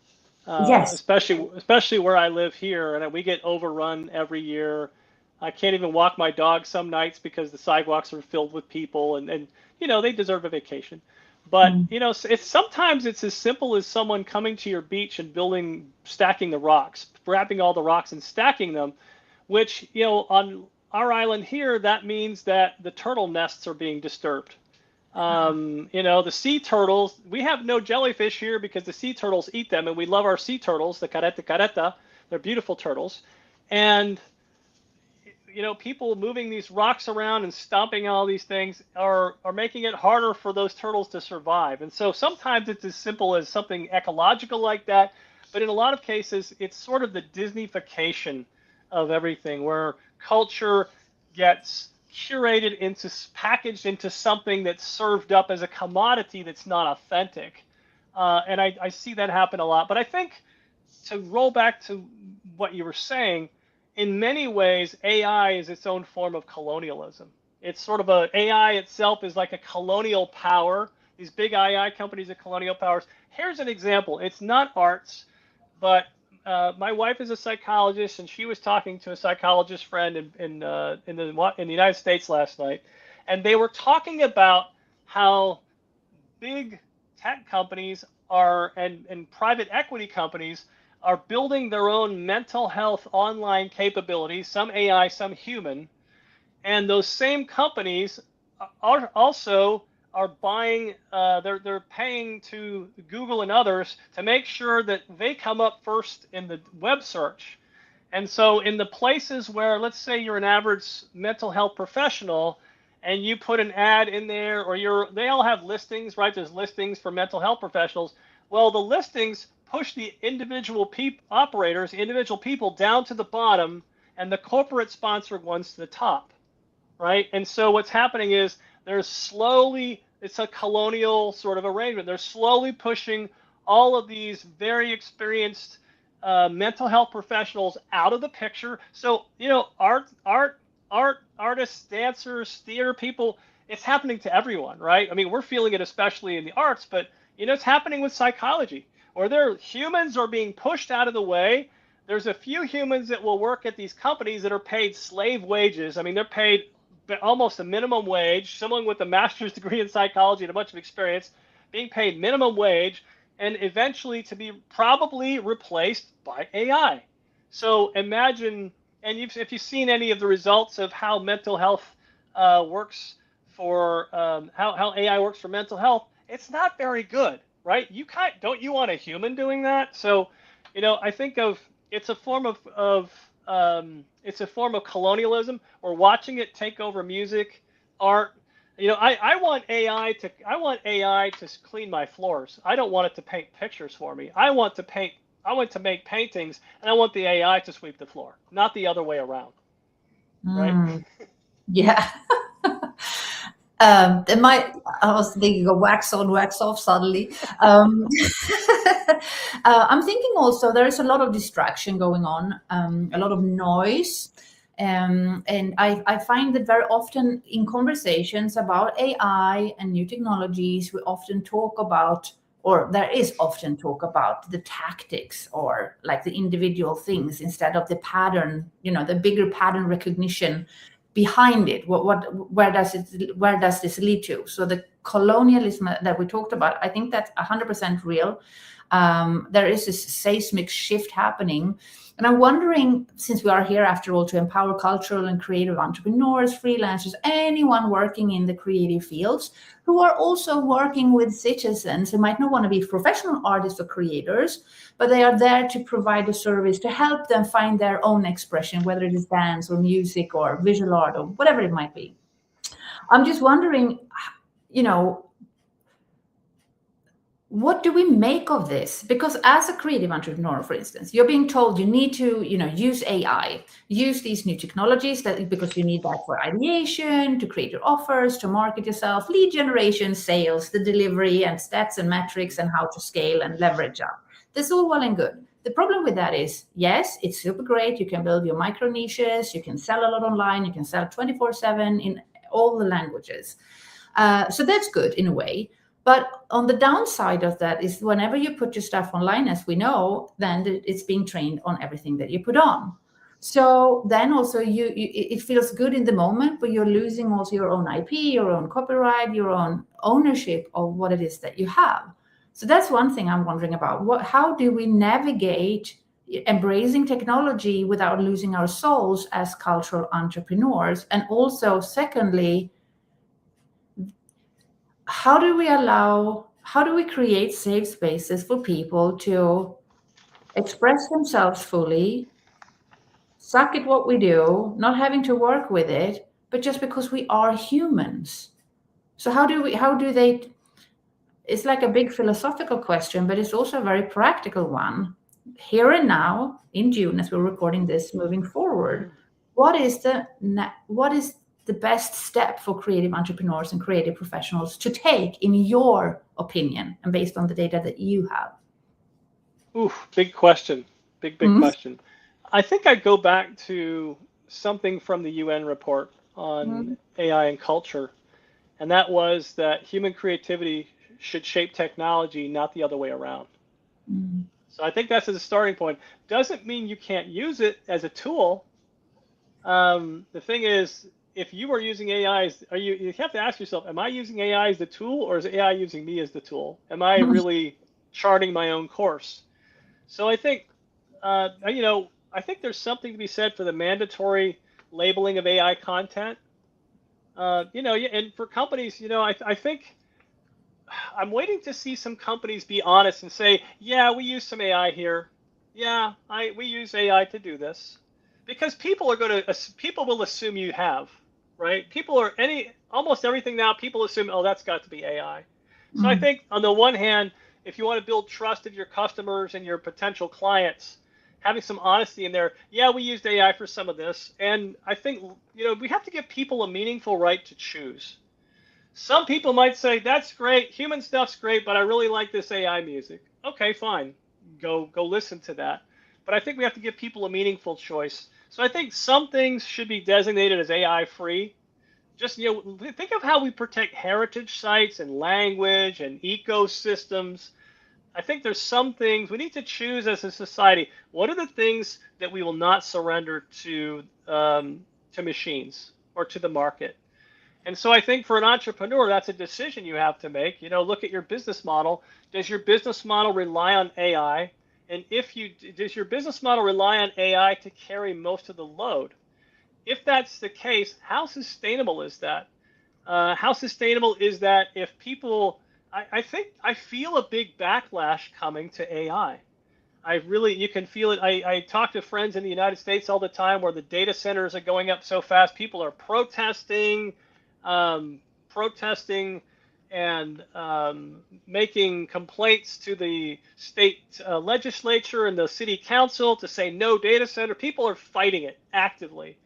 Yes. especially where I live here, and we get overrun every year. I can't even walk my dog some nights because the sidewalks are filled with people, and they deserve a vacation. But sometimes it's as simple as someone coming to your beach and stacking the rocks, grabbing all the rocks and stacking them, which on our island here, that means that the turtle nests are being disturbed. The sea turtles, we have no jellyfish here because the sea turtles eat them, and we love our sea turtles, the careta. They're beautiful turtles. And people moving these rocks around and stomping all these things are making it harder for those turtles to survive. And so sometimes it's as simple as something ecological like that, but in a lot of cases, it's sort of the Disneyfication of everything, where culture gets packaged into something that's served up as a commodity that's not authentic. And I see that happen a lot. But I think to roll back to what you were saying, in many ways, AI is its own form of colonialism. It's sort of AI itself is like a colonial power. These big AI companies are colonial powers. Here's an example. It's not arts, but my wife is a psychologist, and she was talking to a psychologist friend in the United States last night, and they were talking about how big tech companies and private equity companies are building their own mental health online capabilities, some AI, some human, and those same companies are buying, they're paying to Google and others to make sure that they come up first in the web search. And so in the places where, let's say you're an average mental health professional and you put an ad in there, or they all have listings, right? There's listings for mental health professionals. Well, the listings push the individual operators, individual people down to the bottom, and the corporate sponsored ones to the top, right? And so what's happening is it's a colonial sort of arrangement. They're slowly pushing all of these very experienced mental health professionals out of the picture. So, artists, dancers, theater people, it's happening to everyone, right? I mean, we're feeling it especially in the arts, but it's happening with psychology, where humans are being pushed out of the way. There's a few humans that will work at these companies that are paid slave wages. I mean, they're paid almost a minimum wage. Someone with a master's degree in psychology and a bunch of experience being paid minimum wage, and eventually to be probably replaced by AI. So imagine, and if you've seen any of the results of how mental health works for how AI works for mental health, it's not very good, right? Don't you want a human doing that? So, I think it's a form of colonialism. We're watching it take over music, art. I want AI to clean my floors. I don't want it to paint pictures for me. I want to make paintings, and I want the AI to sweep the floor, not the other way around. Right? Yeah. I was thinking of wax on, wax off suddenly. I'm thinking also there is a lot of distraction going on, a lot of noise. And I find that very often in conversations about AI and new technologies, we often talk about, or there is often talk about, the tactics or like the individual things instead of the pattern, the bigger pattern recognition behind it. Where does this lead to? So the colonialism that we talked about, I think that's 100% real. There is this seismic shift happening. And I'm wondering, since we are here after all to empower cultural and creative entrepreneurs, freelancers, anyone working in the creative fields, who are also working with citizens who might not want to be professional artists or creators, but they are there to provide a service to help them find their own expression, whether it is dance or music or visual art or whatever it might be. I'm just wondering, what do we make of this? Because as a creative entrepreneur, for instance, you're being told you need to, use AI, use these new technologies because you need that for ideation, to create your offers, to market yourself, lead generation, sales, the delivery, and stats and metrics, and how to scale and leverage up. This is all well and good. The problem with that is, yes, it's super great. You can build your micro niches. You can sell a lot online. You can sell 24/7 in all the languages. So that's good in a way. But on the downside of that is whenever you put your stuff online, as we know, then it's being trained on everything that you put on. So then also it feels good in the moment, but you're losing also your own IP, your own copyright, your own ownership of what it is that you have. So that's one thing I'm wondering about. How do we navigate embracing technology without losing our souls as cultural entrepreneurs? And also, secondly, how do we create safe spaces for people to express themselves fully, suck at what we do, not having to work with it, but just because we are humans? So it's like a big philosophical question, but it's also a very practical one. Here and now, in June, as we're recording this, moving forward, what is the the best step for creative entrepreneurs and creative professionals to take, in your opinion, and based on the data that you have? Ooh, big question. Big question. I think I'd go back to something from the UN report on AI and culture. And that was that human creativity should shape technology, not the other way around. So I think that's as a starting point. Doesn't mean you can't use it as a tool. The thing is, if you are using AI, you have to ask yourself, am I using AI as the tool, or is AI using me as the tool? Am I really charting my own course? So I think, I think there's something to be said for the mandatory labeling of AI content. And for companies, I think I'm waiting to see some companies be honest and say, yeah, we use some AI here. Yeah, we use AI to do this, because people will assume you have, right? Almost everything now, people assume, oh, that's got to be AI. So I think on the one hand, if you want to build trust of your customers and your potential clients, having some honesty in there, yeah, we used AI for some of this. And I think, we have to give people a meaningful right to choose. Some people might say, that's great, human stuff's great, but I really like this AI music. Okay, fine, go listen to that. But I think we have to give people a meaningful choice. So I think some things should be designated as AI free. Just, think of how we protect heritage sites and language and ecosystems. I think there's some things we need to choose as a society. What are the things that we will not surrender to machines or to the market? And so I think for an entrepreneur, that's a decision you have to make. Look at your business model. Does your business model rely on AI? And does your business model rely on AI to carry most of the load? If that's the case, how sustainable is that? How sustainable is that if people? I feel a big backlash coming to AI. You can feel it. I talk to friends in the United States all the time where the data centers are going up so fast. People are protesting and making complaints to the state legislature and the city council to say no data center. People are fighting it actively.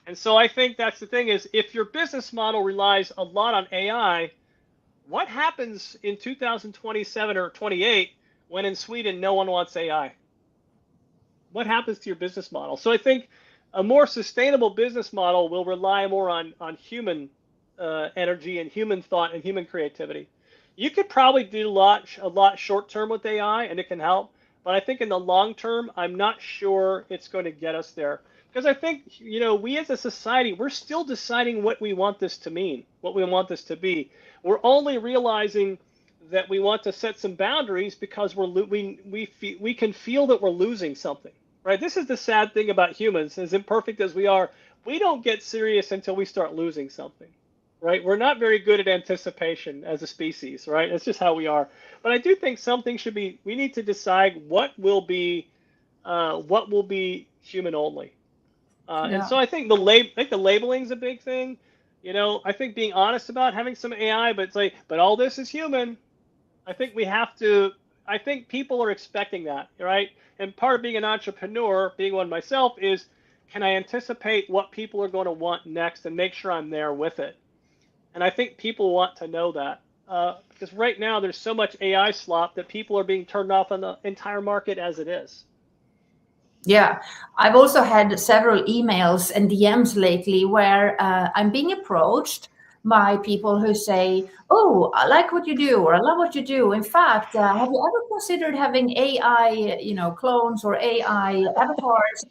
And so I think that's the thing is, if your business model relies a lot on AI, what happens in 2027 or 28 when in Sweden no one wants AI? What happens to your business model? So I think a more sustainable business model will rely more on human energy and human thought and human creativity. You could probably do a lot short term with AI, and it can help. But I think in the long term, I'm not sure it's going to get us there. Because I think, we as a society, we're still deciding what we want this to mean, what we want this to be. We're only realizing that we want to set some boundaries because we can feel that we're losing something, right? This is the sad thing about humans, as imperfect as we are. We don't get serious until we start losing something, right? We're not very good at anticipation as a species, right? It's just how we are. But I do think something we need to decide what will be human only. And so I think the labeling is a big thing. I think being honest about having some AI, but but all this is human. I think people are expecting that, right? And part of being an entrepreneur, being one myself, is can I anticipate what people are going to want next and make sure I'm there with it? And I think people want to know that because right now there's so much AI slop that people are being turned off on the entire market as it is. Yeah, I've also had several emails and DMs lately where I'm being approached by people who say, oh, I like what you do, or I love what you do. In fact, have you ever considered having AI, clones or AI avatars?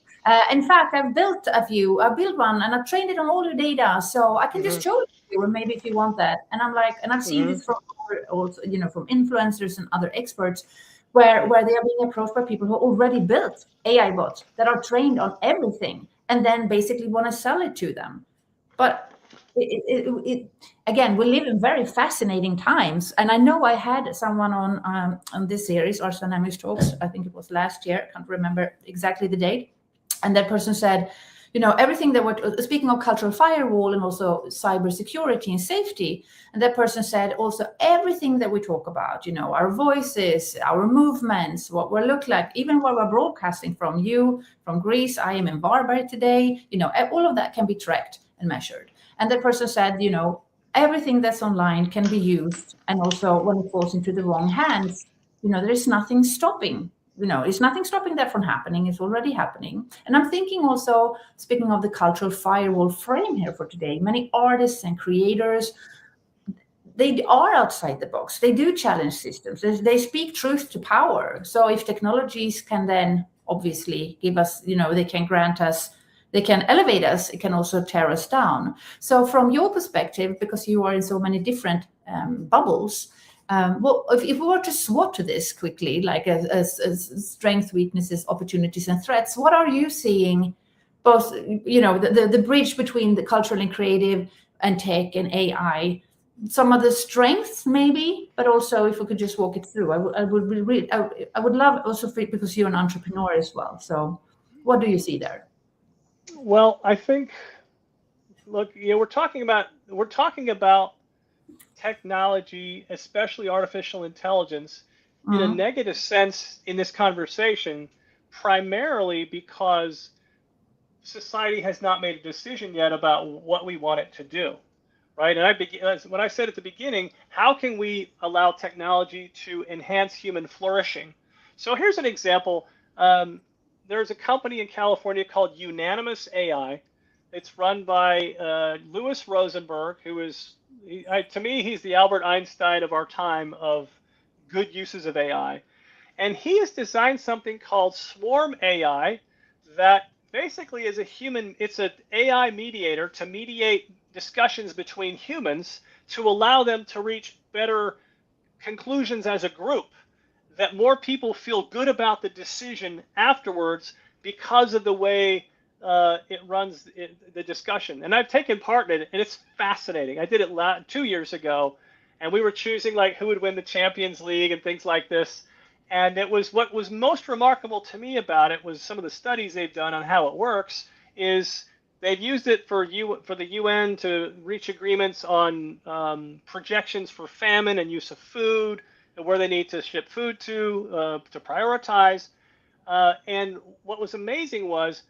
In fact, I've built one and I've trained it on all your data. So I can just show it to you, or maybe if you want that. And I'm like, and I've seen this from also, from influencers and other experts, where they are being approached by people who already built AI bots that are trained on everything and then basically want to sell it to them. But again, we live in very fascinating times. And I know I had someone on this series, Arts Dynamics Talks, I think it was last year, I can't remember exactly the date. And that person said, everything that we're speaking of cultural firewall and also cybersecurity and safety. And that person said also everything that we talk about, our voices, our movements, what we look like, even where we're broadcasting from Greece, I am in Varberg today, all of that can be tracked and measured. And that person said, everything that's online can be used, and also when it falls into the wrong hands, there is nothing stopping. It's nothing stopping that from happening. It's already happening. And I'm thinking also, speaking of the cultural firewall frame here for today, many artists and creators, they are outside the box. They do challenge systems. They speak truth to power. So if technologies can then obviously give us, they can grant us, they can elevate us, it can also tear us down. So from your perspective, because you are in so many different bubbles, well, if we were to SWOT to this quickly, like as strengths, weaknesses, opportunities, and threats, what are you seeing? Both, the bridge between the cultural and creative and tech and AI, some of the strengths maybe, but also if we could just walk it through. I would love also because you're an entrepreneur as well. So what do you see there? Well, I think, look, we're talking about technology, especially artificial intelligence, in a negative sense in this conversation, primarily because society has not made a decision yet about what we want it to do, right? And when I said at the beginning, how can we allow technology to enhance human flourishing? So here's an example. There's a company in California called Unanimous AI. It's run by Louis Rosenberg, who is, to me, he's the Albert Einstein of our time of good uses of AI. And he has designed something called Swarm AI that basically is it's an AI mediator to mediate discussions between humans to allow them to reach better conclusions as a group, that more people feel good about the decision afterwards because of the way it runs the discussion. And I've taken part in it, and it's fascinating. I did it 2 years ago, and we were choosing like who would win the Champions League and things like this. And what was most remarkable to me about it was some of the studies they've done on how it works. Is they've used it for the UN to reach agreements on projections for famine and use of food, and where they need to ship food to prioritize. And what was amazing was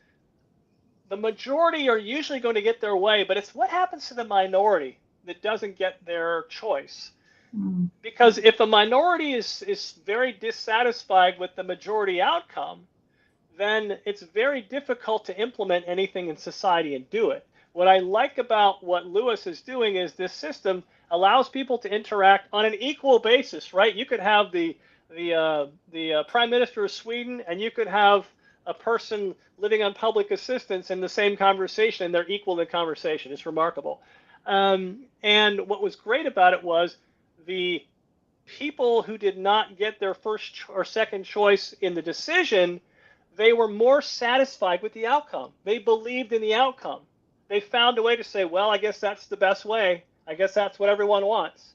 the majority are usually going to get their way, but it's what happens to the minority that doesn't get their choice. Because if the minority is very dissatisfied with the majority outcome, then it's very difficult to implement anything in society and do it. What I like about what Lewis is doing is this system allows people to interact on an equal basis, right? You could have the Prime Minister of Sweden, and you could have a person living on public assistance in the same conversation, and they're equal in the conversation. It's remarkable. And what was great about it was the people who did not get their first or second choice in the decision, they were more satisfied with the outcome. They believed in the outcome. They found a way to say, well, I guess that's the best way. I guess that's what everyone wants.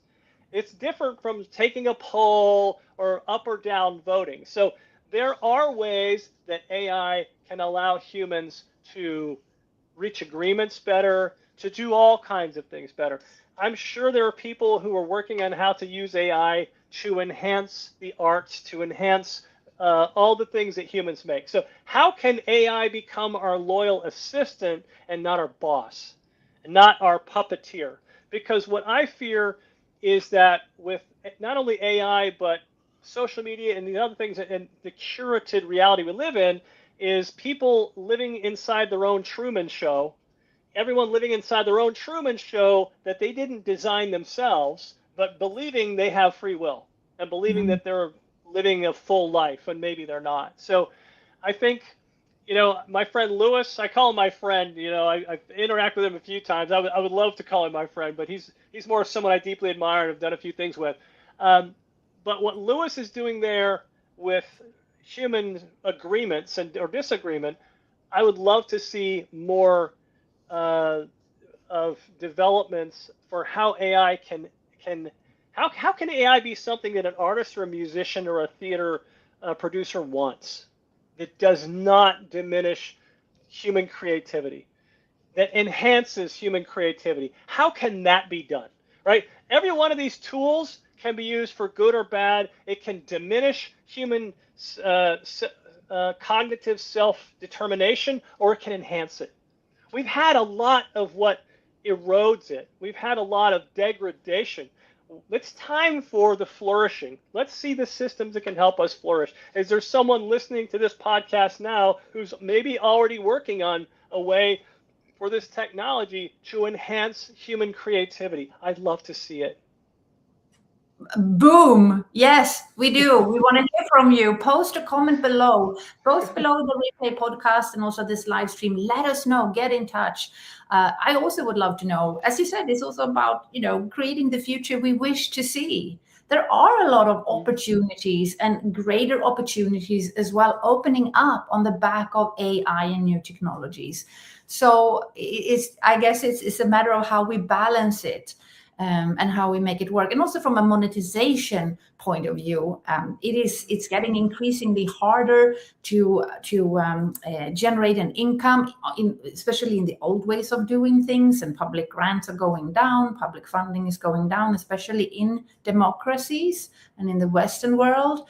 It's different from taking a poll or up or down voting. So there are ways that AI can allow humans to reach agreements better, to do all kinds of things better. I'm sure there are people who are working on how to use AI to enhance the arts, to enhance all the things that humans make. So how can AI become our loyal assistant and not our boss, and not our puppeteer? Because what I fear is that with not only AI, but social media and the other things, and the curated reality we live in, is people living inside their own Truman Show, everyone living inside their own Truman Show that they didn't design themselves, but believing they have free will and believing that they're living a full life, and maybe they're not. So I think, my friend Lewis, I call him my friend. I interact with him a few times. I would love to call him my friend, but he's more someone I deeply admire and have done a few things with. But what Lewis is doing there with human agreements or disagreement, I would love to see more of developments for how AI how can AI be something that an artist or a musician or a theater producer wants, that does not diminish human creativity, that enhances human creativity? How can that be done, right? Every one of these tools can be used for good or bad. It can diminish human cognitive self-determination, or it can enhance it. We've had a lot of what erodes it. We've had a lot of degradation. It's time for the flourishing. Let's see the systems that can help us flourish. Is there someone listening to this podcast now who's maybe already working on a way for this technology to enhance human creativity? I'd love to see it. Boom. Yes, we do. We want to hear from you. Post a comment below, both below the replay podcast and also this live stream. Let us know. Get in touch. I also would love to know, as you said, it's also about, creating the future we wish to see. There are a lot of opportunities and greater opportunities as well opening up on the back of AI and new technologies. So I guess it's a matter of how we balance it. And how we make it work, and also from a monetization point of view, it's getting increasingly harder to generate an income, especially in the old ways of doing things. And public grants are going down, public funding is going down, especially in democracies and in the Western world.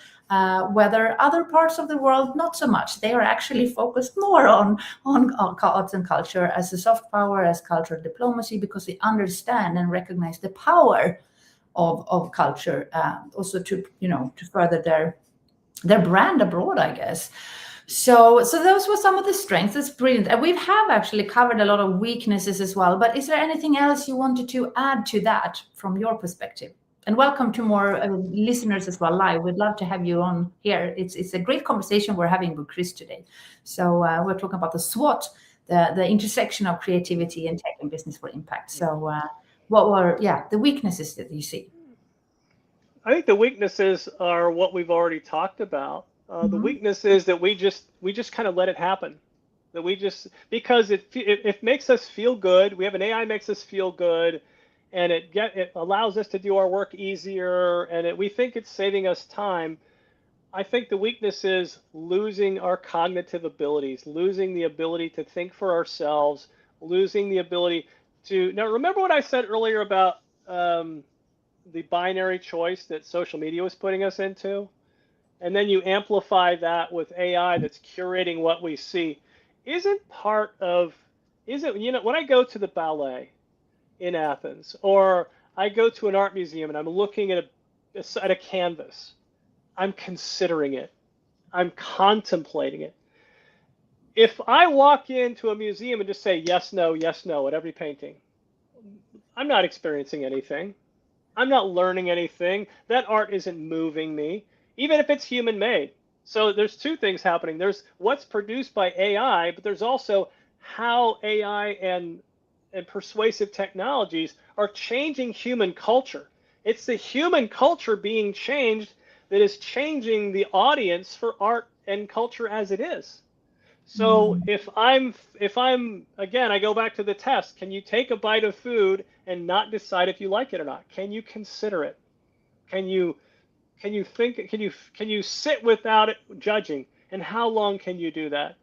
Whether other parts of the world, not so much. They are actually focused more on arts and culture as a soft power, as cultural diplomacy, because they understand and recognize the power of culture, also to further their brand abroad, I guess. So those were some of the strengths. It's brilliant. And we have actually covered a lot of weaknesses as well. But is there anything else you wanted to add to that from your perspective? And welcome to more listeners as well live. We'd love to have you on here. It's a great conversation we're having with Chris today. So we're talking about the SWOT, the intersection of creativity and tech and business for impact. So what were the weaknesses that you see? I think the weaknesses are what we've already talked about. The weakness is that we just kind of let it happen. That because it makes us feel good. We have an AI makes us feel good. And it allows us to do our work easier, and we think it's saving us time. I think the weakness is losing our cognitive abilities, losing the ability to think for ourselves, losing the ability to... Now, remember what I said earlier about the binary choice that social media was putting us into? And then you amplify that with AI that's curating what we see. When I go to the ballet in Athens, or I go to an art museum and I'm looking at a canvas, I'm considering it, I'm contemplating it. If I walk into a museum and just say yes, no at every painting, I'm not experiencing anything. I'm not learning anything. That art isn't moving me, even if it's human made. So there's two things happening. There's what's produced by AI, but there's also how AI and persuasive technologies are changing human culture. It's the human culture being changed that is changing the audience for art and culture as it is. So if I'm again, I go back to the test. Can you take a bite of food and not decide if you like it or not? Can you consider it? Can you think? Can you sit without it judging? And how long can you do that?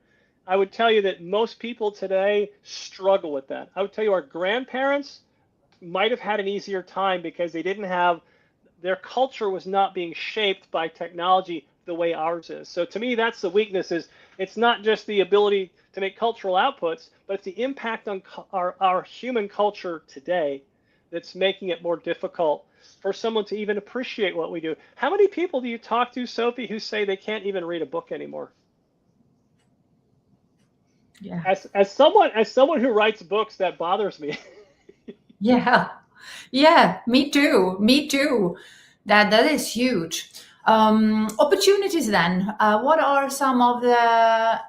I would tell you that most people today struggle with that. I would tell you our grandparents might have had an easier time because they didn't have, their culture was not being shaped by technology the way ours is. So to me, that's the weakness. Is it's not just the ability to make cultural outputs, but it's the impact on our human culture today that's making it more difficult for someone to even appreciate what we do. How many people do you talk to, Sofie, who say they can't even read a book anymore? Yeah. As someone who writes books, that bothers me. Yeah, me too. That is huge. Opportunities then. What are some of the,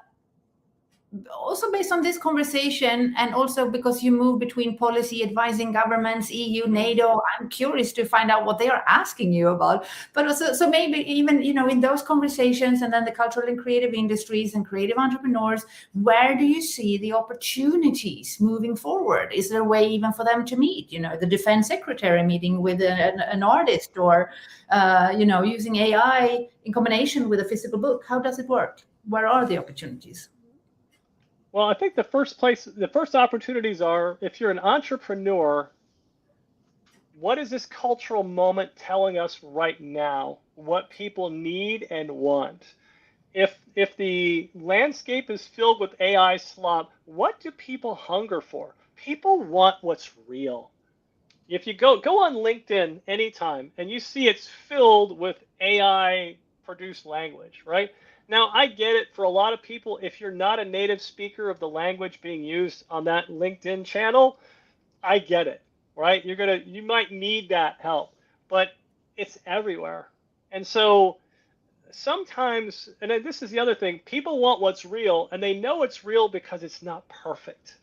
also based on this conversation, and also because you move between policy advising governments, EU, NATO, I'm curious to find out what they are asking you about. But also, so maybe even, in those conversations, and then the cultural and creative industries and creative entrepreneurs, where do you see the opportunities moving forward? Is there a way even for them to meet, the defense secretary meeting with an artist, or, using AI in combination with a physical book? How does it work? Where are the opportunities? Well, I think the first opportunities are, if you're an entrepreneur, what is this cultural moment telling us right now? What people need and want? If the landscape is filled with AI slop, what do people hunger for? people want what's real. If you go on LinkedIn anytime and you see it's filled with AI produced language, right? Now, I get it for a lot of people. If you're not a native speaker of the language being used on that LinkedIn channel, I get it, right? You might need that help, but it's everywhere. And so sometimes, and this is the other thing, people want what's real, and they know it's real because it's not perfect.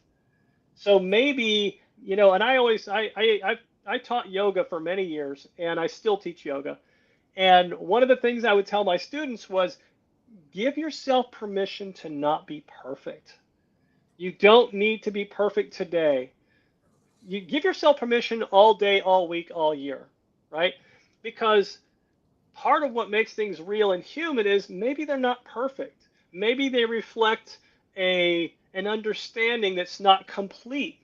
So maybe, and I taught yoga for many years, and I still teach yoga. And one of the things I would tell my students was, give yourself permission to not be perfect. You don't need to be perfect today. You give yourself permission all day, all week, all year, right? Because part of what makes things real and human is maybe they're not perfect. Maybe they reflect an understanding that's not complete.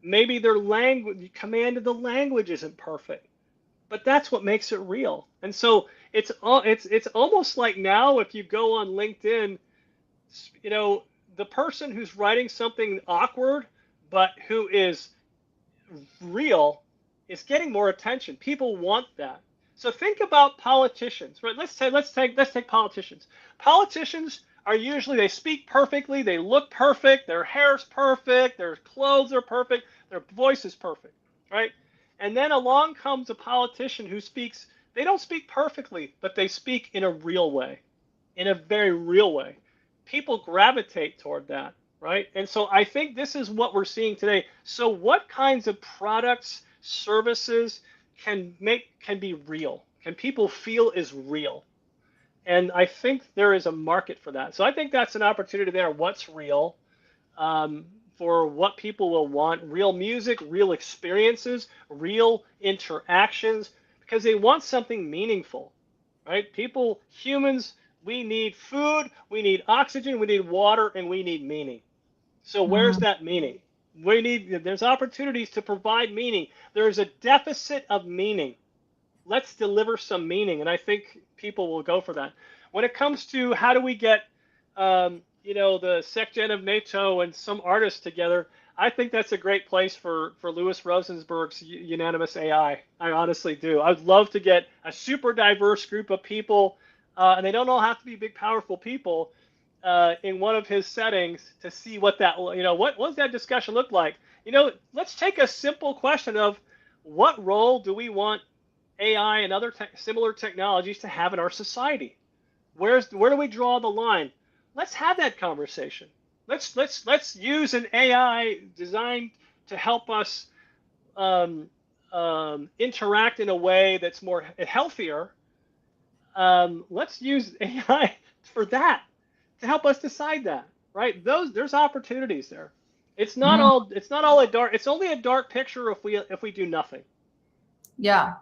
Maybe their language, command of the language isn't perfect. But that's what makes it real. And so it's almost like now if you go on LinkedIn, the person who's writing something awkward but who is real is getting more attention. People want that. So think about politicians, right? Let's take politicians. Politicians are usually, they speak perfectly, they look perfect, their hair's perfect, their clothes are perfect, their voice is perfect, right? And then along comes a politician who speaks, they don't speak perfectly, but they speak in a real way, in a very real way. People gravitate toward that, right? And so I think this is what we're seeing today. So what kinds of products, services can be real? Can people feel is real? And I think there is a market for that. So I think that's an opportunity there. What's real? For what people will want, real music, real experiences, real interactions, because they want something meaningful, right? People, humans, we need food, we need oxygen, we need water, and we need meaning. So where's that meaning? There's opportunities to provide meaning. There's a deficit of meaning. Let's deliver some meaning, and I think people will go for that. When it comes to how do we get the SecGen of NATO and some artists together, I think that's a great place for Louis Rosenberg's Unanimous AI. I honestly do. I'd love to get a super diverse group of people, and they don't all have to be big, powerful people, in one of his settings to see what that, what does that discussion look like? Let's take a simple question of what role do we want AI and other similar technologies to have in our society? Where do we draw the line? Let's have that conversation. Let's use an AI designed to help us interact in a way that's more healthier. Let's use AI for that to help us decide that. Right? There's opportunities there. It's not all a dark. It's only a dark picture if we do nothing. Yeah,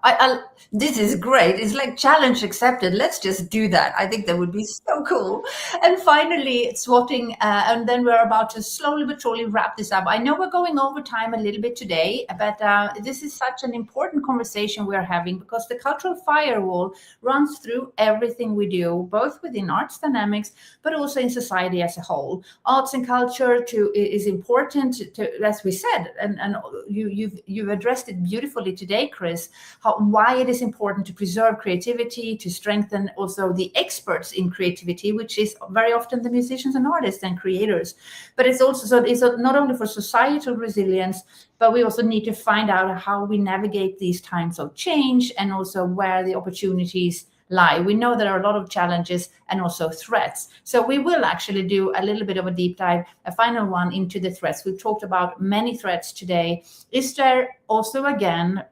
this is great. It's like challenge accepted. Let's just do that. I think that would be so cool. And finally, swatting, and then we're about to slowly but surely wrap this up. I know we're going over time a little bit today, but this is such an important conversation we're having because the cultural firewall runs through everything we do, both within Arts Dynamics, but also in society as a whole. Arts and culture is important to, as we said, and you've addressed it beautifully today, Chris. Why it is important to preserve creativity, to strengthen also the experts in creativity, which is very often the musicians and artists and creators. But it's not only for societal resilience, but we also need to find out how we navigate these times of change and also where the opportunities lie. We know there are a lot of challenges and also threats. So we will actually do a little bit of a deep dive, a final one into the threats. We've talked about many threats today. Is there also, again,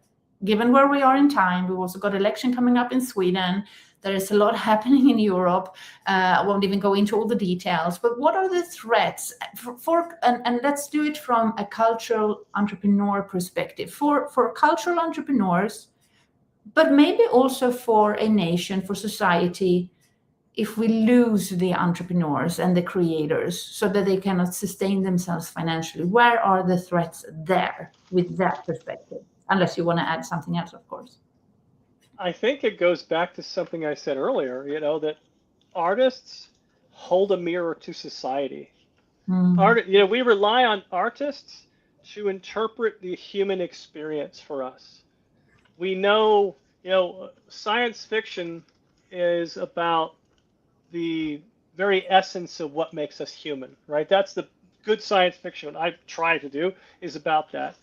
given where we are in time, we've also got election coming up in Sweden. There is a lot happening in Europe. I won't even go into all the details, but what are the threats and let's do it from a cultural entrepreneur perspective for cultural entrepreneurs, but maybe also for a nation, for society, if we lose the entrepreneurs and the creators so that they cannot sustain themselves financially. Where are the threats there with that perspective? Unless you want to add something else, of course. I think it goes back to something I said earlier, that artists hold a mirror to society. We rely on artists to interpret the human experience for us. We know, science fiction is about the very essence of what makes us human, right? That's the good science fiction I try to do, is about that.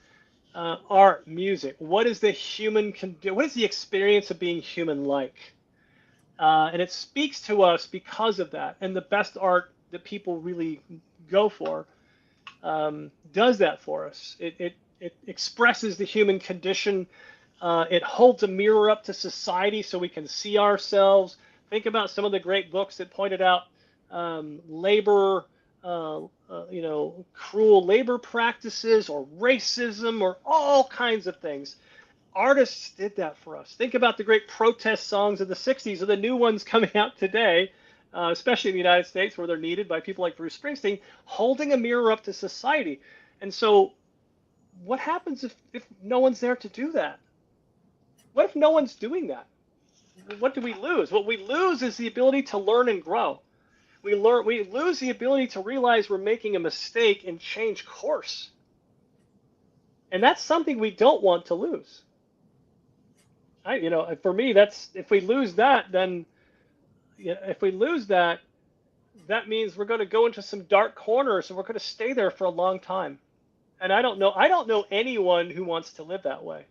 Art, music, what is the human what is the experience of being human like? And it speaks to us because of that. And the best art that people really go for does that for us. It expresses the human condition. It holds a mirror up to society so we can see ourselves. Think about some of the great books that pointed out labor, cruel labor practices or racism or all kinds of things. Artists did that for us. Think about the great protest songs of the 60s or the new ones coming out today, especially in the United States where they're needed by people like Bruce Springsteen, holding a mirror up to society. And so what happens if no one's there to do that? What if no one's doing that? What do we lose? What we lose is the ability to learn and grow. We lose the ability to realize we're making a mistake and change course. And that's something we don't want to lose. For me, that's, if we lose that, then that means we're going to go into some dark corners and we're going to stay there for a long time. And I don't know anyone who wants to live that way.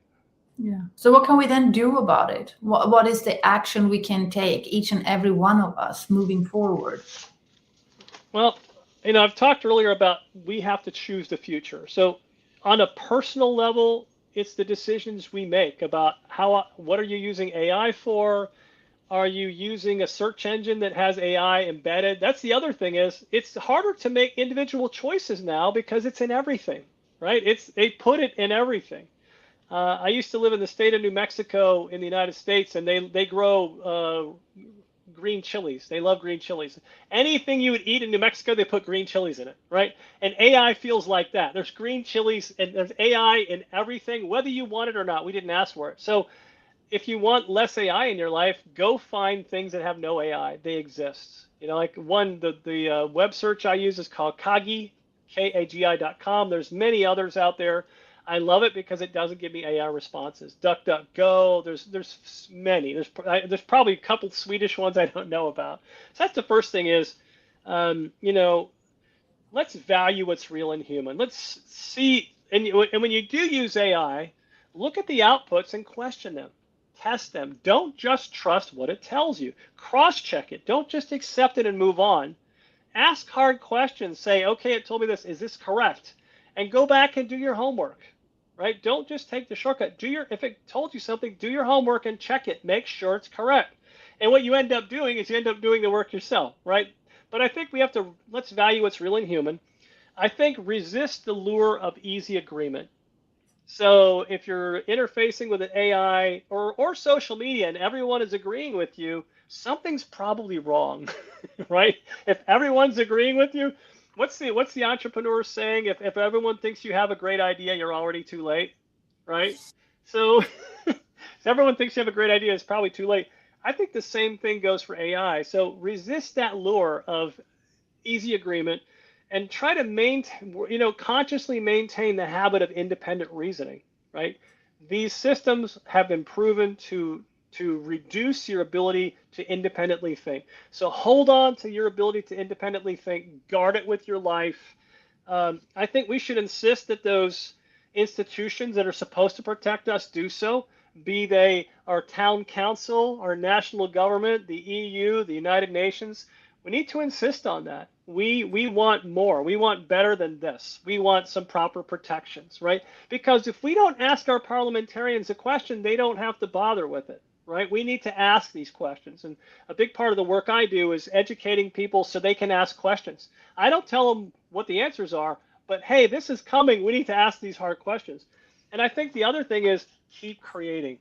Yeah. So what can we then do about it? What is the action we can take, each and every one of us, moving forward? Well, I've talked earlier about we have to choose the future. So on a personal level, it's the decisions we make about what are you using AI for? Are you using a search engine that has AI embedded? That's the other thing, is it's harder to make individual choices now because it's in everything, right? They put it in everything. I used to live in the state of New Mexico in the United States, and they grow green chilies. They love green chilies. Anything you would eat in New Mexico, they put green chilies in it, right? And AI feels like that. There's green chilies and there's AI in everything, whether you want it or not. We didn't ask for it. So if you want less AI in your life, go find things that have no AI. They exist. Like the web search I use is called Kagi, Kagi.com. There's many others out there. I love it because it doesn't give me AI responses. DuckDuckGo, there's many. There's probably a couple Swedish ones I don't know about. So that's the first thing is, let's value what's real and human. Let's see, and when you do use AI, look at the outputs and question them. Test them. Don't just trust what it tells you. Cross-check it. Don't just accept it and move on. Ask hard questions. Say, okay, it told me this. Is this correct? And go back and do your homework. Right? Don't just take the shortcut. If it told you something, do your homework and check it. Make sure it's correct. And what you end up doing is you end up doing the work yourself, right? But I think let's value what's real and human. I think resist the lure of easy agreement. So if you're interfacing with an AI or social media and everyone is agreeing with you, something's probably wrong, right? If everyone's agreeing with you, what's the entrepreneur saying? If everyone thinks you have a great idea, you're already too late, right? So if everyone thinks you have a great idea, it's probably too late. I think the same thing goes for AI. So resist that lure of easy agreement and try to consciously maintain the habit of independent reasoning, right? These systems have been proven to reduce your ability to independently think. So hold on to your ability to independently think, guard it with your life. I think we should insist that those institutions that are supposed to protect us do so, be they our town council, our national government, the EU, the United Nations. We need to insist on that. We want more. We want better than this. We want some proper protections, right? Because if we don't ask our parliamentarians a question, they don't have to bother with it, right? We need to ask these questions. And a big part of the work I do is educating people so they can ask questions. I don't tell them what the answers are, but hey, this is coming. We need to ask these hard questions. And I think the other thing is keep creating.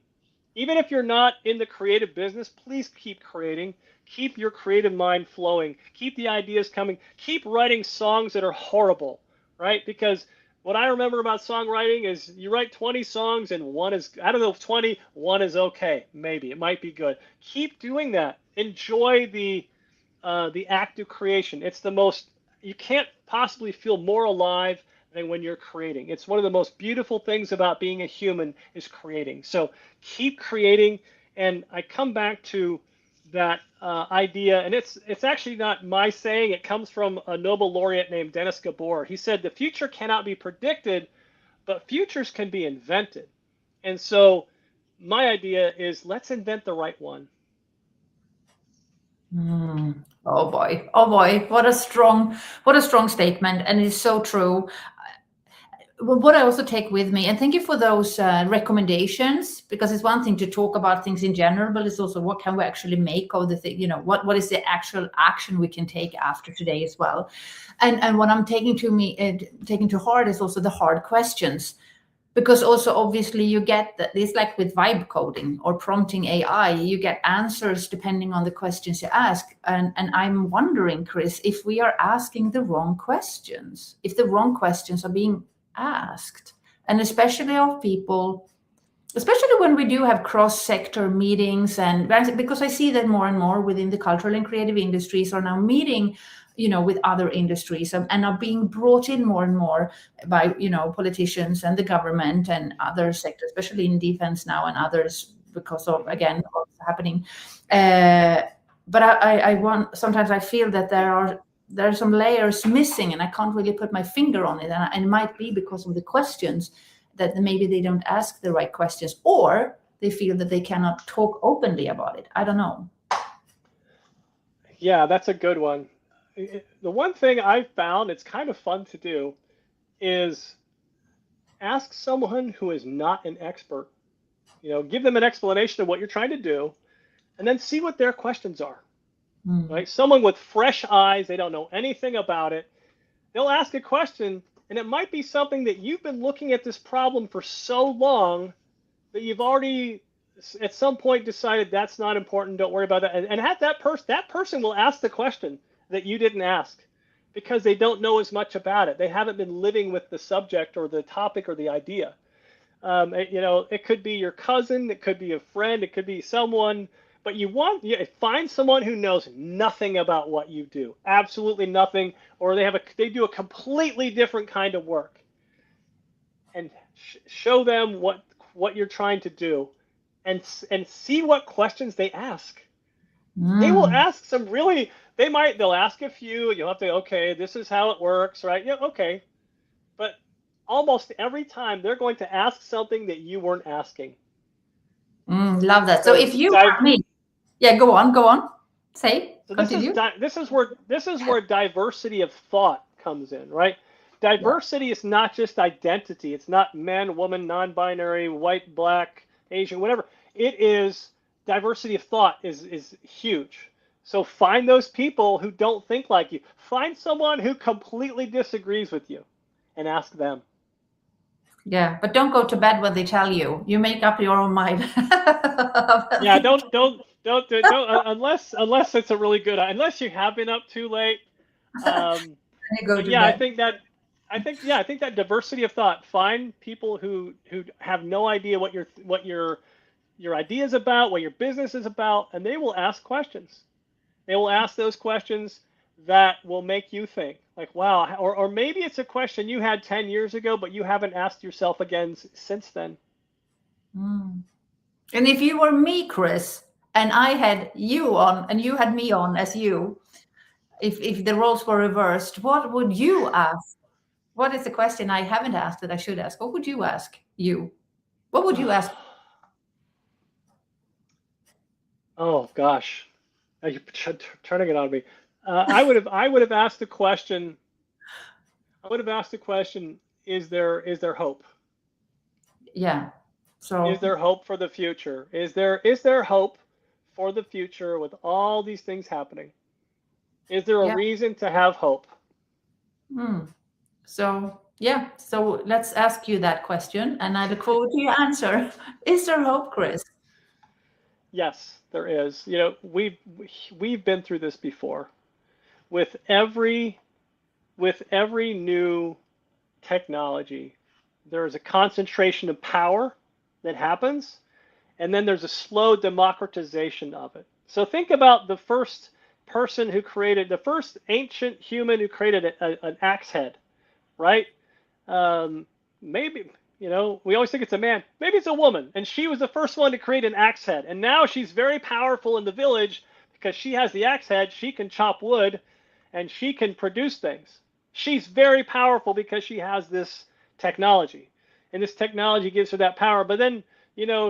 Even if you're not in the creative business, please keep creating. Keep your creative mind flowing. Keep the ideas coming. Keep writing songs that are horrible, right? Because what I remember about songwriting is you write 20 songs and one is, out of those 20, one is okay. Maybe it might be good. Keep doing that. Enjoy the act of creation. It's the most, you can't possibly feel more alive when you're creating. It's one of the most beautiful things about being a human is creating. So keep creating. And I come back to that idea, and it's actually not my saying. It comes from a Nobel laureate named Denis Gabor. He said the future cannot be predicted, but futures can be invented. And so my idea is let's invent the right one. Oh boy, what a strong statement, and it's so true. What I also take with me, and thank you for those recommendations, because it's one thing to talk about things in general, but it's also what can we actually make of the thing, what is the actual action we can take after today as well. And what I'm taking to heart is also the hard questions, because also obviously you get that it's like with vibe coding or prompting AI, you get answers depending on the questions you ask. And I'm wondering, Chris, if we are asking the wrong questions, if the wrong questions are being asked, and especially of people, especially when we do have cross-sector meetings, and because I see that more and more within the cultural and creative industries are now meeting with other industries, and are being brought in more and more by politicians and the government and other sectors, especially in defense now and others, because of again what's happening. But sometimes I feel that there are some layers missing, and I can't really put my finger on it. And it might be because of the questions, that maybe they don't ask the right questions, or they feel that they cannot talk openly about it. I don't know. Yeah, that's a good one. The one thing I've found it's kind of fun to do is ask someone who is not an expert. Give them an explanation of what you're trying to do, and then see what their questions are. Right? Someone with fresh eyes, they don't know anything about it. They'll ask a question, and it might be something that you've been looking at this problem for so long that you've already at some point decided that's not important, don't worry about that. And have that person will ask the question that you didn't ask, because they don't know as much about it. They haven't been living with the subject or the topic or the idea. It could be your cousin, it could be a friend, it could be someone, but find someone who knows nothing about what you do, absolutely nothing, or they do a completely different kind of work, and show them what you're trying to do, and see what questions they ask. They will ask some really. They'll ask a few. You'll have to, okay, this is how it works, right? Yeah, okay, but almost every time they're going to ask something that you weren't asking. Love that. So if you were me, yeah, go on. Say, so continue. This is where diversity of thought comes in, right? Diversity is not just identity. It's not man, woman, non-binary, white, black, Asian, whatever. It is diversity of thought is huge. So find those people who don't think like you. Find someone who completely disagrees with you, and ask them. Yeah, but don't go to bed when they tell you. You make up your own mind. Yeah, don't unless it's a really good, unless you have been up too late. I think that diversity of thought. Find people who have no idea what your idea is about, what your business is about, and they will ask questions. They will ask those questions that will make you think, like, wow, or maybe it's a question you had 10 years ago, but you haven't asked yourself again since then. And if you were me, Chris, and I had you on, and you had me on as you, if the roles were reversed, what would you ask? What is the question I haven't asked that I should ask? What would you ask? What would you ask? Oh gosh, you're turning it on me. I would have asked the question. Is there hope? Yeah. So is there hope for the future? Is there hope for the future with all these things happening? Is there a reason to have hope? So let's ask you that question, and I look forward to your answer. Is there hope, Chris? Yes, there is. We've been through this before. With every new technology, there is a concentration of power that happens, and then there's a slow democratization of it. So think about the first ancient human who created an axe head, right? Maybe, we always think it's a man. Maybe it's a woman. And she was the first one to create an axe head. And now she's very powerful in the village because she has the axe head. She can chop wood and she can produce things. She's very powerful because she has this technology. And this technology gives her that power. But then,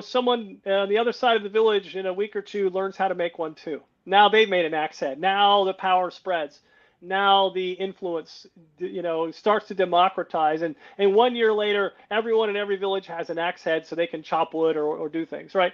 someone on the other side of the village in a week or two learns how to make one too. Now they've made an axe head. Now the power spreads. Now the influence, starts to democratize. And 1 year later, everyone in every village has an axe head so they can chop wood or do things, right?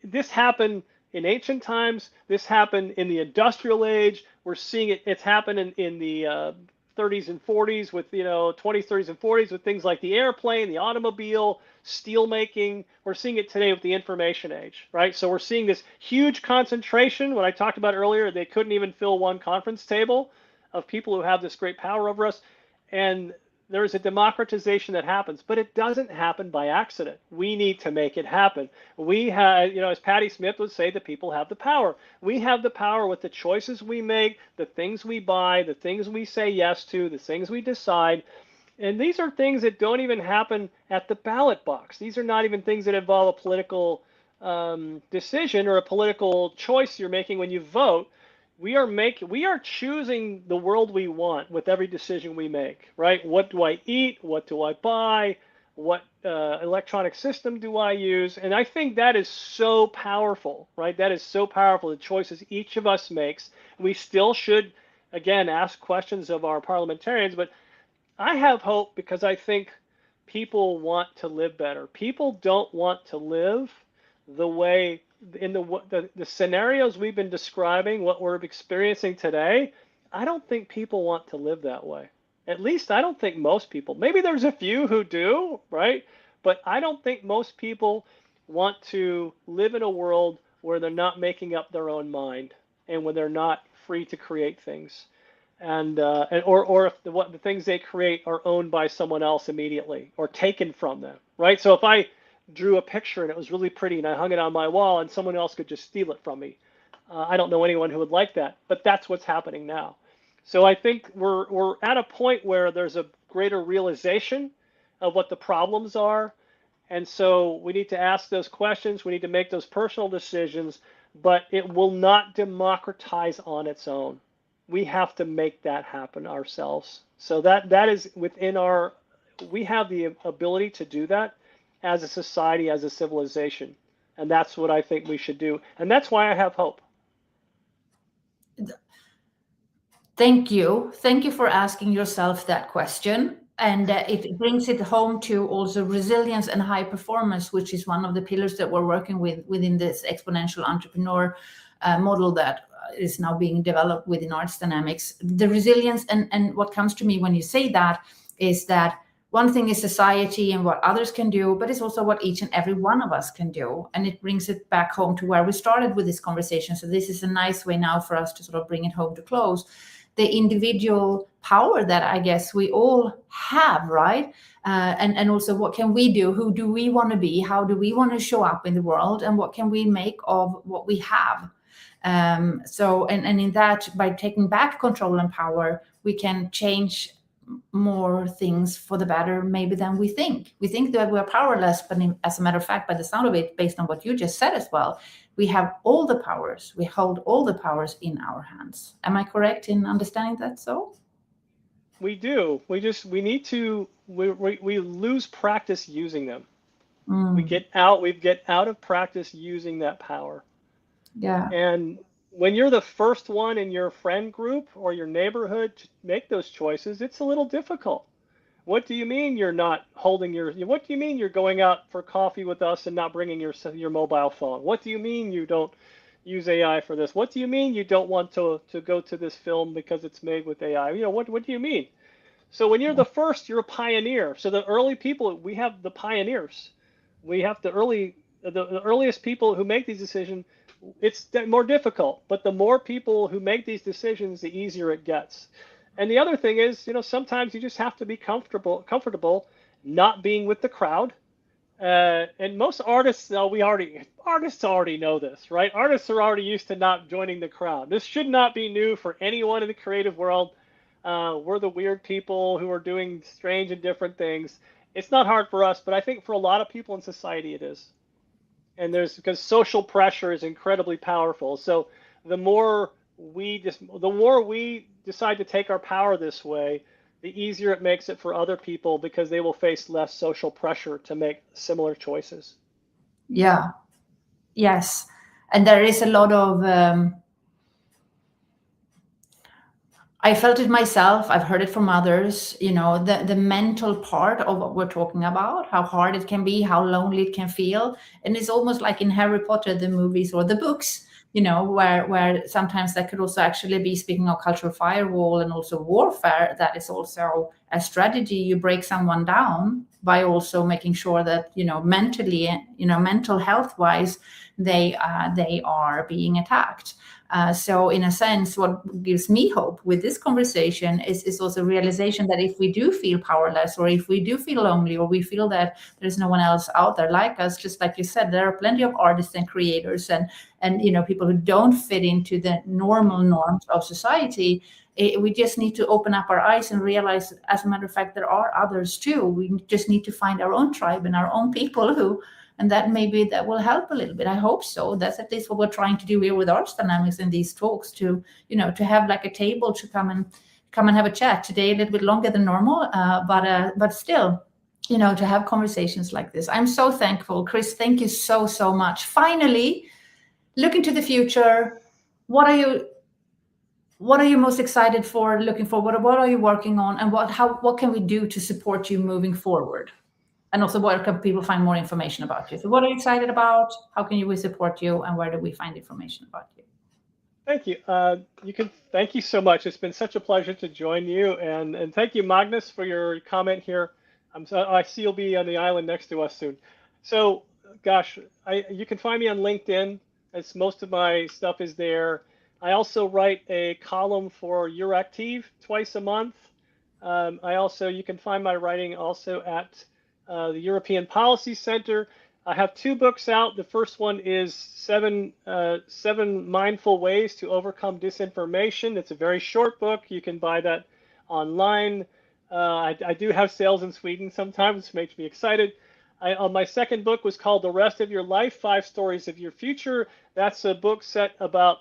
This happened in ancient times. This happened in the industrial age. We're seeing it. It's happened in the 30s and 40s with, 20s, 30s, and 40s with things like the airplane, the automobile, steel making. We're seeing it today with the information age, right? So we're seeing this huge concentration. What I talked about earlier, they couldn't even fill one conference table of people who have this great power over us. And there's a democratization that happens, but it doesn't happen by accident. We need to make it happen. We have, as Patti Smith would say, the people have the power. We have the power with the choices we make, the things we buy, the things we say yes to, the things we decide. And these are things that don't even happen at the ballot box. These are not even things that involve a political decision or a political choice you're making when you vote. We are choosing the world we want with every decision we make, right? What do I eat? What do I buy? What electronic system do I use? And I think that is so powerful, right? That is so powerful, the choices each of us makes. We still should, again, ask questions of our parliamentarians, but I have hope because I think people want to live better. People don't want to live the way in the scenarios we've been describing, what we're experiencing today. I don't think people want to live that way. At least I don't think most people. Maybe there's a few who do, right? But I don't think most people want to live in a world where they're not making up their own mind and when they're not free to create things, or if the things they create are owned by someone else immediately or taken from them, right? So if I drew a picture and it was really pretty and I hung it on my wall and someone else could just steal it from me, I don't know anyone who would like that, but that's what's happening now. So I think we're at a point where there's a greater realization of what the problems are. And so we need to ask those questions. We need to make those personal decisions, but it will not democratize on its own. We have to make that happen ourselves. So that is within we have the ability to do that as a society, as a civilization. And that's what I think we should do. And that's why I have hope. Thank you. Thank you for asking yourself that question. And it brings it home to also resilience and high performance, which is one of the pillars that we're working with within this exponential entrepreneur model that is now being developed within Arts Dynamics. The resilience and what comes to me when you say that is that one thing is society and what others can do, but it's also what each and every one of us can do. And it brings it back home to where we started with this conversation. So this is a nice way now for us to sort of bring it home to close. The individual power that I guess we all have, right? And also what can we do? Who do we want to be? How do we want to show up in the world? And what can we make of what we have? So in that, by taking back control and power, we can change more things for the better maybe than we think. We think that we're powerless, but as a matter of fact, by the sound of it, based on what you just said as well, we have all the powers. We hold all the powers in our hands. Am I correct in understanding that so? We do. We lose practice using them. We get out of practice using that power. Yeah. And when you're the first one in your friend group or your neighborhood to make those choices, it's a little difficult. What do you mean you're not holding what do you mean you're going out for coffee with us and not bringing your mobile phone? What do you mean you don't use AI for this? What do you mean you don't want to go to this film because it's made with AI? What do you mean? So when you're the first, you're a pioneer. So the early people, we have the pioneers. We have the earliest people who make these decisions. It's more difficult, but the more people who make these decisions, the easier it gets. And the other thing is, sometimes you just have to be comfortable not being with the crowd. And most artists, artists already know this, right? Artists are already used to not joining the crowd. This should not be new for anyone in the creative world. We're the weird people who are doing strange and different things. It's not hard for us, but I think for a lot of people in society it is. And because social pressure is incredibly powerful. So the more we decide to take our power this way, the easier it makes it for other people, because they will face less social pressure to make similar choices. Yeah. Yes. And there is a lot of I felt it myself. I've heard it from others, the mental part of what we're talking about, how hard it can be, how lonely it can feel. And it's almost like in Harry Potter, the movies or the books, where sometimes that could also actually be, speaking of cultural firewall and also warfare, that is also a strategy. You break someone down by also making sure that, mentally, mental health wise, they are being attacked. So in a sense, what gives me hope with this conversation is also realization that if we do feel powerless, or if we do feel lonely, or we feel that there's no one else out there like us, just like you said, there are plenty of artists and creators and people who don't fit into the normal norms of society. We just need to open up our eyes and realize, as a matter of fact, there are others too. We just need to find our own tribe and our own people who. And that maybe that will help a little bit. I hope so. That's at least what we're trying to do here with Arts Dynamics in these talks, to have like a table to come and have a chat. Today a little bit longer than normal, but still, to have conversations like this. I'm so thankful, Chris. Thank you so much. Finally, looking to the future, what are you most excited for? Looking forward, what are you working on, and what can we do to support you moving forward? And also, where can people find more information about you? So what are you excited about? How can we support you? And where do we find information about you? Thank you. Thank you so much. It's been such a pleasure to join you. And thank you, Magnus, for your comment here. I see you'll be on the island next to us soon. So, gosh, you can find me on LinkedIn, as most of my stuff is there. I also write a column for Euractiv twice a month. You can find my writing also at the European Policy Center. I have 2 books out. The first one is seven mindful ways to overcome disinformation. It's a very short book. You can buy that online. I do have sales in Sweden sometimes, which makes me excited. My second book was called The Rest of Your Life, 5 Stories of Your Future. That's a book set about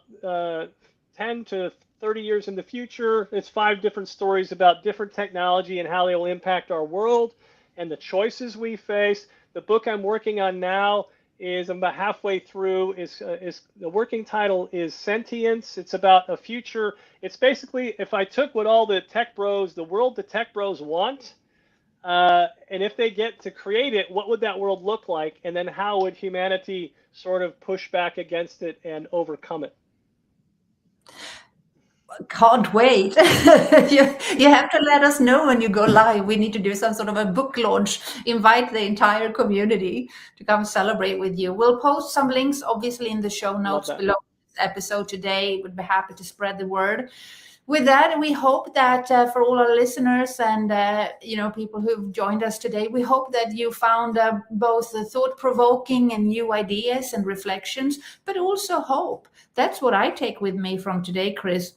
10 to 30 years in the future. It's 5 different stories about different technology and how they will impact our world and the choices we face. The book I'm working on now I'm about halfway through. The working title is Sentience. It's about a future. It's basically, if I took what all the tech bros want, and if they get to create it, what would that world look like? And then how would humanity sort of push back against it and overcome it? Can't wait. You have to let us know when you go live. We need to do some sort of a book launch, invite the entire community to come celebrate with you. We'll post some links, obviously, in the show notes below this episode today. We'd be happy to spread the word. With that, we hope that for all our listeners and people who've joined us today, we hope that you found both thought-provoking and new ideas and reflections, but also hope. That's what I take with me from today, Chris.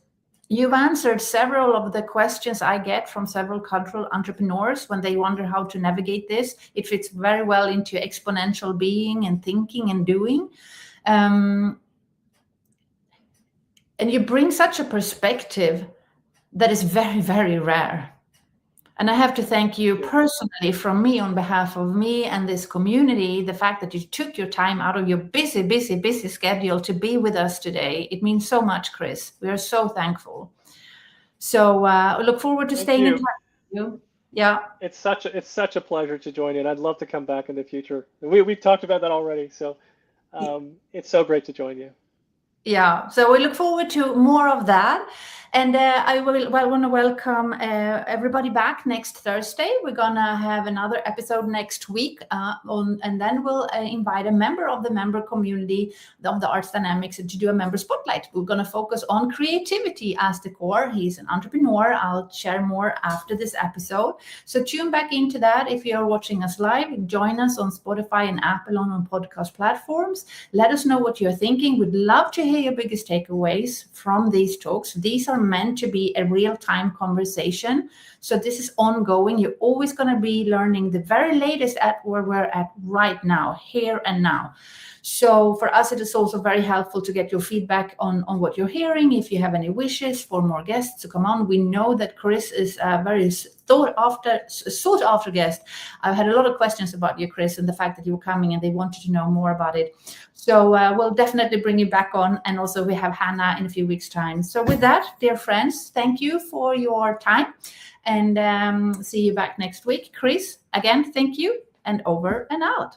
You've answered several of the questions I get from several cultural entrepreneurs when they wonder how to navigate this. It fits very well into exponential being and thinking and doing. And you bring such a perspective that is very, very rare. And I have to thank you personally from me, on behalf of me and this community, the fact that you took your time out of your busy, busy, busy schedule to be with us today. It means so much, Chris. We are so thankful. So I look forward to staying in touch with you. Yeah. It's such a pleasure to join in. I'd love to come back in the future. We've talked about that already. So it's so great to join you. Yeah, so we look forward to more of that. And I want to welcome everybody back next Thursday. We're going to have another episode next week. And then we'll invite a member of the member community of the Arts Dynamics to do a member spotlight. We're going to focus on creativity as the core. He's an entrepreneur. I'll share more after this episode. So tune back into that. If you're watching us live, join us on Spotify and Apple on podcast platforms. Let us know what you're thinking. We'd love to hear hear your biggest takeaways from these talks. These are meant to be a real-time conversation. So this is ongoing. You're always going to be learning the very latest at where we're at right now, here and now. So for us, it is also very helpful to get your feedback on what you're hearing. If you have any wishes for more guests to come on, we know that Chris is a very sought after guest. I've had a lot of questions about you, Chris, and the fact that you were coming and they wanted to know more about it. So we'll definitely bring you back on. And also we have Hannah in a few weeks' time. So with that, dear friends, thank you for your time, and see you back next week. Chris, again, thank you, and over and out.